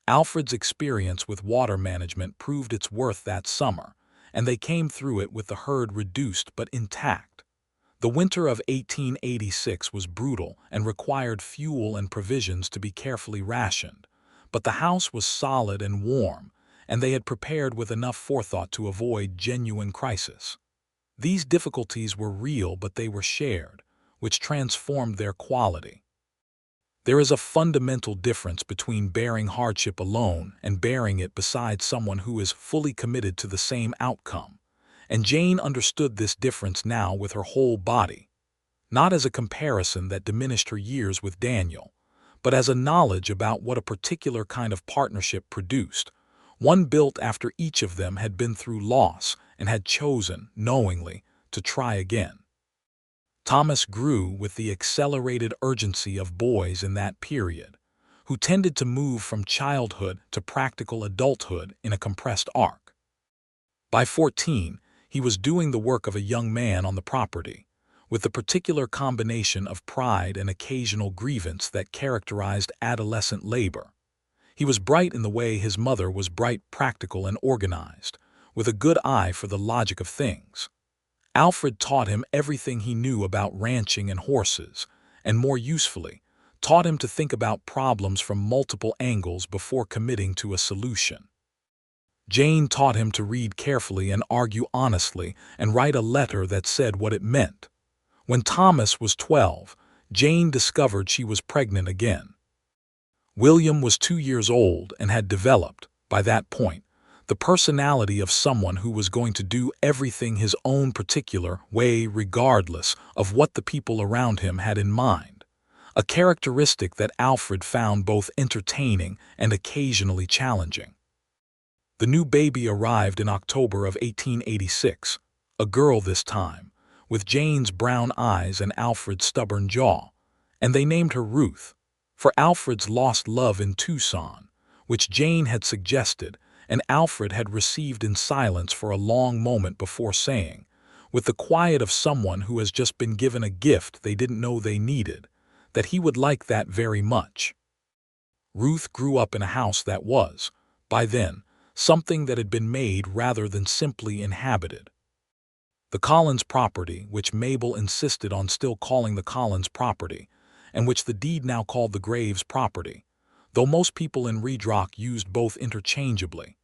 Alfred's experience with water management proved its worth that summer, and they came through it with the herd reduced but intact. The winter of 1886 was brutal and required fuel and provisions to be carefully rationed, but the house was solid and warm, and they had prepared with enough forethought to avoid genuine crisis. These difficulties were real, but they were shared, which transformed their quality. There is a fundamental difference between bearing hardship alone and bearing it beside someone who is fully committed to the same outcome, and Jane understood this difference now with her whole body, not as a comparison that diminished her years with Daniel, but as a knowledge about what a particular kind of partnership produced, one built after each of them had been through loss and had chosen, knowingly, to try again. Thomas grew with the accelerated urgency of boys in that period, who tended to move from childhood to practical adulthood in a compressed arc. By 14, he was doing the work of a young man on the property, with the particular combination of pride and occasional grievance that characterized adolescent labor. He was bright in the way his mother was bright, practical, and organized, with a good eye for the logic of things. Alfred taught him everything he knew about ranching and horses, and more usefully, taught him to think about problems from multiple angles before committing to a solution. Jane taught him to read carefully and argue honestly and write a letter that said what it meant. When Thomas was 12, Jane discovered she was pregnant again. William was 2 years old and had developed, by that point, the personality of someone who was going to do everything his own particular way regardless of what the people around him had in mind, a characteristic that Alfred found both entertaining and occasionally challenging. The new baby arrived in October of 1886, a girl this time, with Jane's brown eyes and Alfred's stubborn jaw, and they named her Ruth, for Alfred's lost love in Tucson, which Jane had suggested and Alfred had received in silence for a long moment before saying, with the quiet of someone who has just been given a gift they didn't know they needed, that he would like that very much. Ruth grew up in a house that was, by then, something that had been made rather than simply inhabited. The Collins property, which Mabel insisted on still calling the Collins property, and which the deed now called the Graves property, though most people in Redrock used both interchangeably,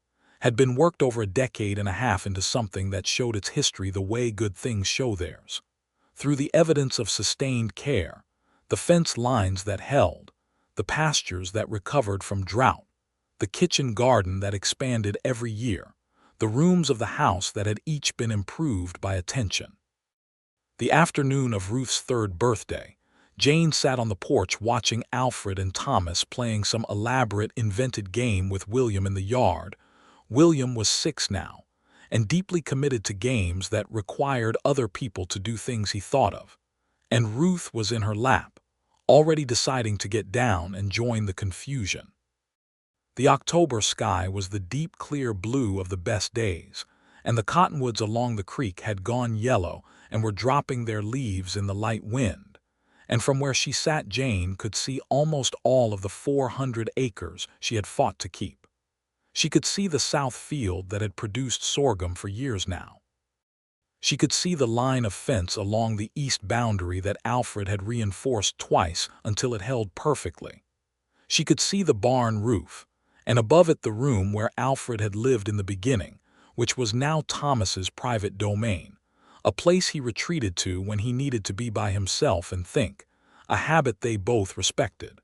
had been worked over a decade and a half into something that showed its history the way good things show theirs. Through the evidence of sustained care, the fence lines that held, the pastures that recovered from drought, the kitchen garden that expanded every year, the rooms of the house that had each been improved by attention. The afternoon of Ruth's 3rd birthday, Jane sat on the porch watching Alfred and Thomas playing some elaborate invented game with William in the yard. William was 6 now, and deeply committed to games that required other people to do things he thought of, and Ruth was in her lap, already deciding to get down and join the confusion. The October sky was the deep clear blue of the best days, and the cottonwoods along the creek had gone yellow and were dropping their leaves in the light wind, and from where she sat Jane could see almost all of the 400 acres she had fought to keep. She could see the south field that had produced sorghum for years now. She could see the line of fence along the east boundary that Alfred had reinforced twice until it held perfectly. She could see the barn roof, and above it the room where Alfred had lived in the beginning, which was now Thomas's private domain, a place he retreated to when he needed to be by himself and think, a habit they both respected.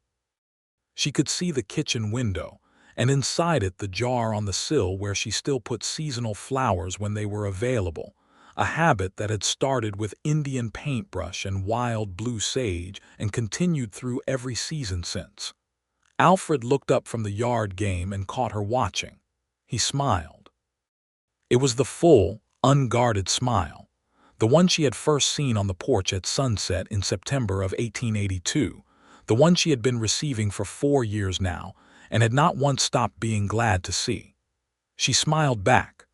She could see the kitchen window, and inside it the jar on the sill where she still put seasonal flowers when they were available, a habit that had started with Indian paintbrush and wild blue sage and continued through every season since. Alfred looked up from the yard game and caught her watching. He smiled. It was the full, unguarded smile, the one she had first seen on the porch at sunset in September of 1882, the one she had been receiving for 4 years now, and had not once stopped being glad to see. She smiled back.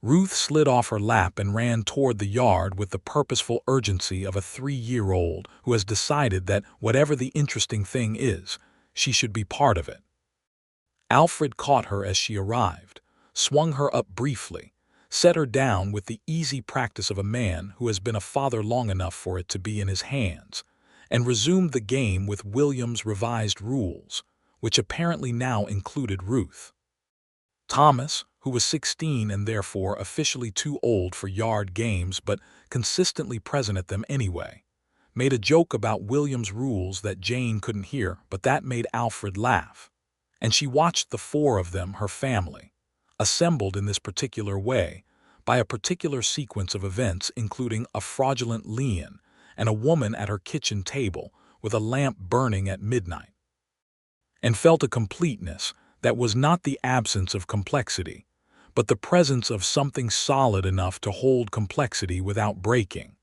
Ruth slid off her lap and ran toward the yard with the purposeful urgency of a 3-year-old who has decided that whatever the interesting thing is, she should be part of it. Alfred caught her as she arrived, swung her up briefly, set her down with the easy practice of a man who has been a father long enough for it to be in his hands, and resumed the game with William's revised rules, which apparently now included Ruth. Thomas, who was 16 and therefore officially too old for yard games but consistently present at them anyway, made a joke about William's rules that Jane couldn't hear, but that made Alfred laugh. And she watched the 4 of them, her family, assembled in this particular way by a particular sequence of events including a fraudulent lien and a woman at her kitchen table with a lamp burning at midnight, and felt a completeness that was not the absence of complexity, but the presence of something solid enough to hold complexity without breaking.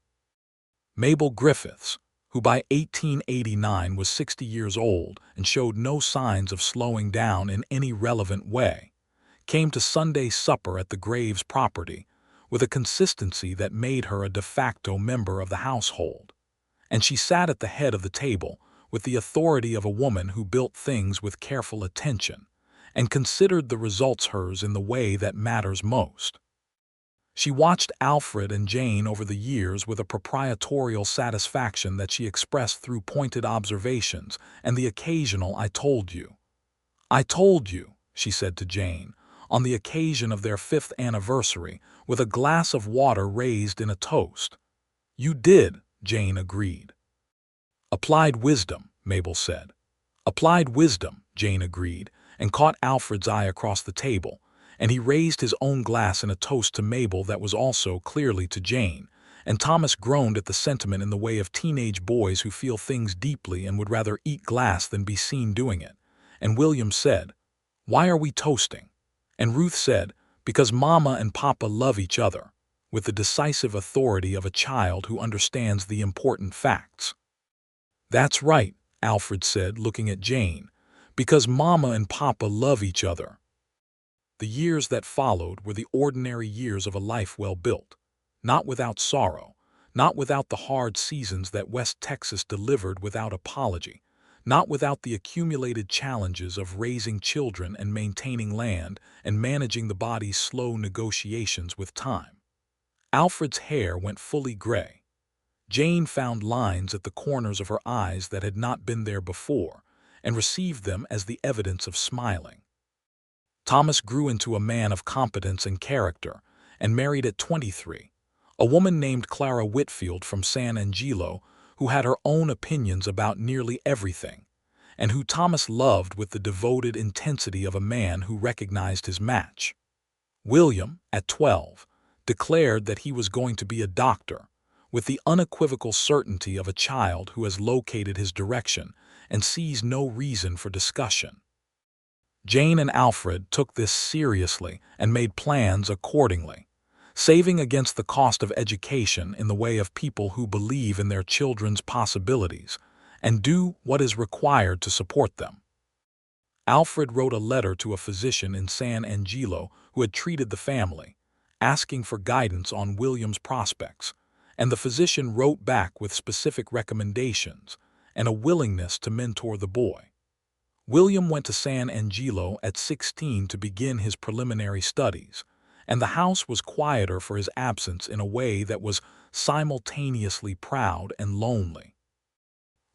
Mabel Griffiths, who by 1889 was 60 years old and showed no signs of slowing down in any relevant way, came to Sunday supper at the Graves property with a consistency that made her a de facto member of the household, and she sat at the head of the table with the authority of a woman who built things with careful attention and considered the results hers in the way that matters most. She watched Alfred and Jane over the years with a proprietorial satisfaction that she expressed through pointed observations and the occasional "I told you." "I told you," she said to Jane, on the occasion of their 5th anniversary, with a glass of water raised in a toast. "You did," Jane agreed. "Applied wisdom," Mabel said. "Applied wisdom," Jane agreed, and caught Alfred's eye across the table, and he raised his own glass in a toast to Mabel that was also clearly to Jane, and Thomas groaned at the sentiment in the way of teenage boys who feel things deeply and would rather eat glass than be seen doing it, and William said, "Why are we toasting?" And Ruth said, "Because Mama and Papa love each other," with the decisive authority of a child who understands the important facts. "That's right," Alfred said, looking at Jane, "because Mama and Papa love each other." The years that followed were the ordinary years of a life well built, not without sorrow, not without the hard seasons that West Texas delivered without apology, not without the accumulated challenges of raising children and maintaining land and managing the body's slow negotiations with time. Alfred's hair went fully gray. Jane found lines at the corners of her eyes that had not been there before and received them as the evidence of smiling. Thomas grew into a man of competence and character and married at 23, a woman named Clara Whitfield from San Angelo who had her own opinions about nearly everything, and who Thomas loved with the devoted intensity of a man who recognized his match. William, at 12, declared that he was going to be a doctor, with the unequivocal certainty of a child who has located his direction and sees no reason for discussion. Jane and Alfred took this seriously and made plans accordingly, saving against the cost of education in the way of people who believe in their children's possibilities and do what is required to support them. Alfred wrote a letter to a physician in San Angelo who had treated the family, asking for guidance on William's prospects, and the physician wrote back with specific recommendations and a willingness to mentor the boy. William went to San Angelo at 16 to begin his preliminary studies, and the house was quieter for his absence in a way that was simultaneously proud and lonely.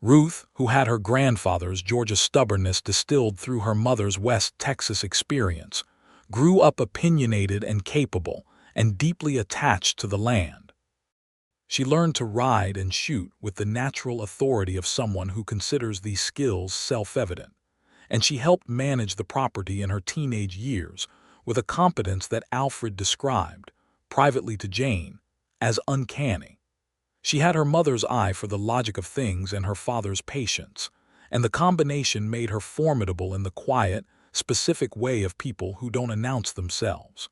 Ruth, who had her grandfather's Georgia stubbornness distilled through her mother's West Texas experience, grew up opinionated and capable and deeply attached to the land. She learned to ride and shoot with the natural authority of someone who considers these skills self-evident, and she helped manage the property in her teenage years with a competence that Alfred described, privately to Jane, as uncanny. She had her mother's eye for the logic of things and her father's patience, and the combination made her formidable in the quiet, specific way of people who don't announce themselves.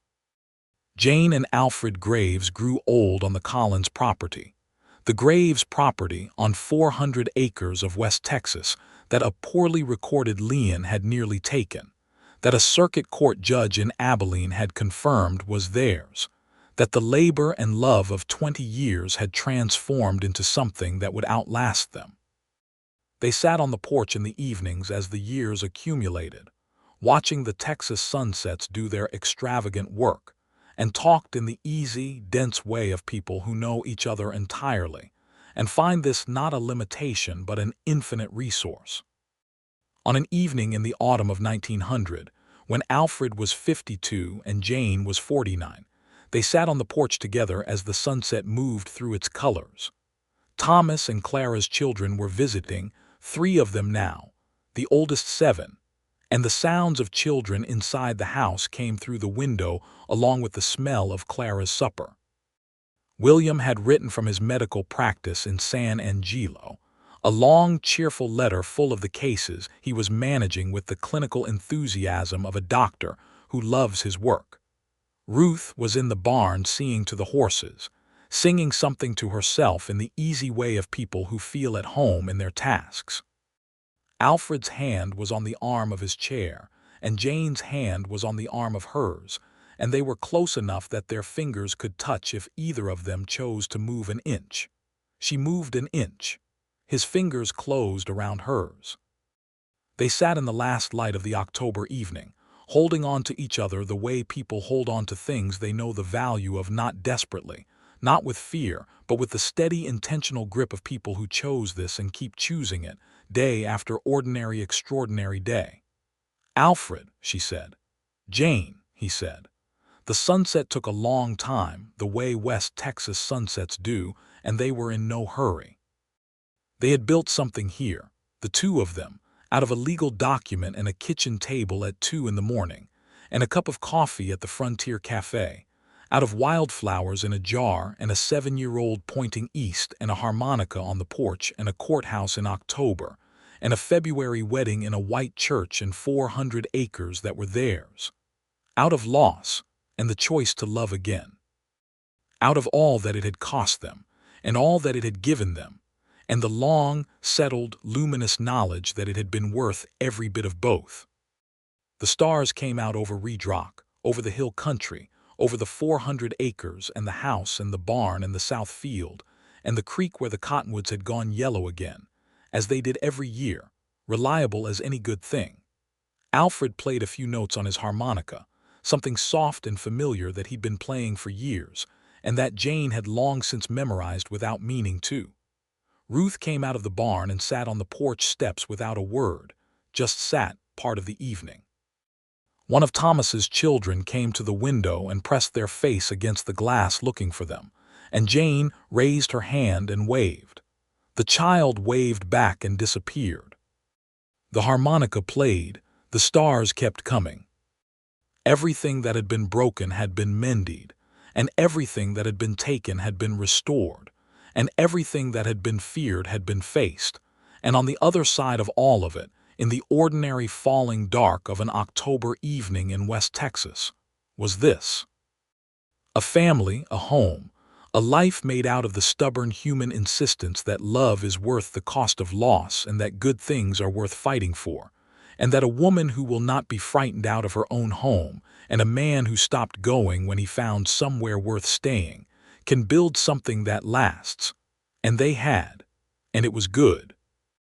Jane and Alfred Graves grew old on the Collins property, the Graves property on 400 acres of West Texas that a poorly recorded lien had nearly taken, that a circuit court judge in Abilene had confirmed was theirs, that the labor and love of 20 years had transformed into something that would outlast them. They sat on the porch in the evenings as the years accumulated, watching the Texas sunsets do their extravagant work, and talked in the easy, dense way of people who know each other entirely, and find this not a limitation but an infinite resource. On an evening in the autumn of 1900, when Alfred was 52 and Jane was 49, they sat on the porch together as the sunset moved through its colors. Thomas and Clara's children were visiting, 3 of them now, the oldest 7, and the sounds of children inside the house came through the window along with the smell of Clara's supper. William had written from his medical practice in San Angelo, a long, cheerful letter full of the cases he was managing with the clinical enthusiasm of a doctor who loves his work. Ruth was in the barn seeing to the horses, singing something to herself in the easy way of people who feel at home in their tasks. Alfred's hand was on the arm of his chair, and Jane's hand was on the arm of hers, and they were close enough that their fingers could touch if either of them chose to move an inch. She moved an inch. His fingers closed around hers. They sat in the last light of the October evening, holding on to each other the way people hold on to things they know the value of, not desperately, not with fear, but with the steady, intentional grip of people who chose this and keep choosing it, day after ordinary, extraordinary day. "Alfred," she said. "Jane," he said. The sunset took a long time, the way West Texas sunsets do, and they were in no hurry. They had built something here, the 2 of them, out of a legal document and a kitchen table at 2 in the morning, and a cup of coffee at the Frontier Cafe, out of wildflowers in a jar and a 7-year-old pointing east and a harmonica on the porch and a courthouse in October, and a February wedding in a white church and 400 acres that were theirs. Out of loss and the choice to love again. Out of all that it had cost them, and all that it had given them, and the long, settled, luminous knowledge that it had been worth every bit of both. The stars came out over Reed Rock, over the hill country, over the 400 acres and the house and the barn and the south field, and the creek where the cottonwoods had gone yellow again, as they did every year, reliable as any good thing. Alfred played a few notes on his harmonica, something soft and familiar that he'd been playing for years, and that Jane had long since memorized without meaning to. Ruth came out of the barn and sat on the porch steps without a word, just sat part of the evening. One of Thomas's children came to the window and pressed their face against the glass looking for them, and Jane raised her hand and waved. The child waved back and disappeared. The harmonica played, the stars kept coming. Everything that had been broken had been mended, and everything that had been taken had been restored, and everything that had been feared had been faced, and on the other side of all of it, in the ordinary falling dark of an October evening in West Texas, was this. A family, a home, a life made out of the stubborn human insistence that love is worth the cost of loss and that good things are worth fighting for, and that a woman who will not be frightened out of her own home, and a man who stopped going when he found somewhere worth staying, can build something that lasts. And they had, and it was good.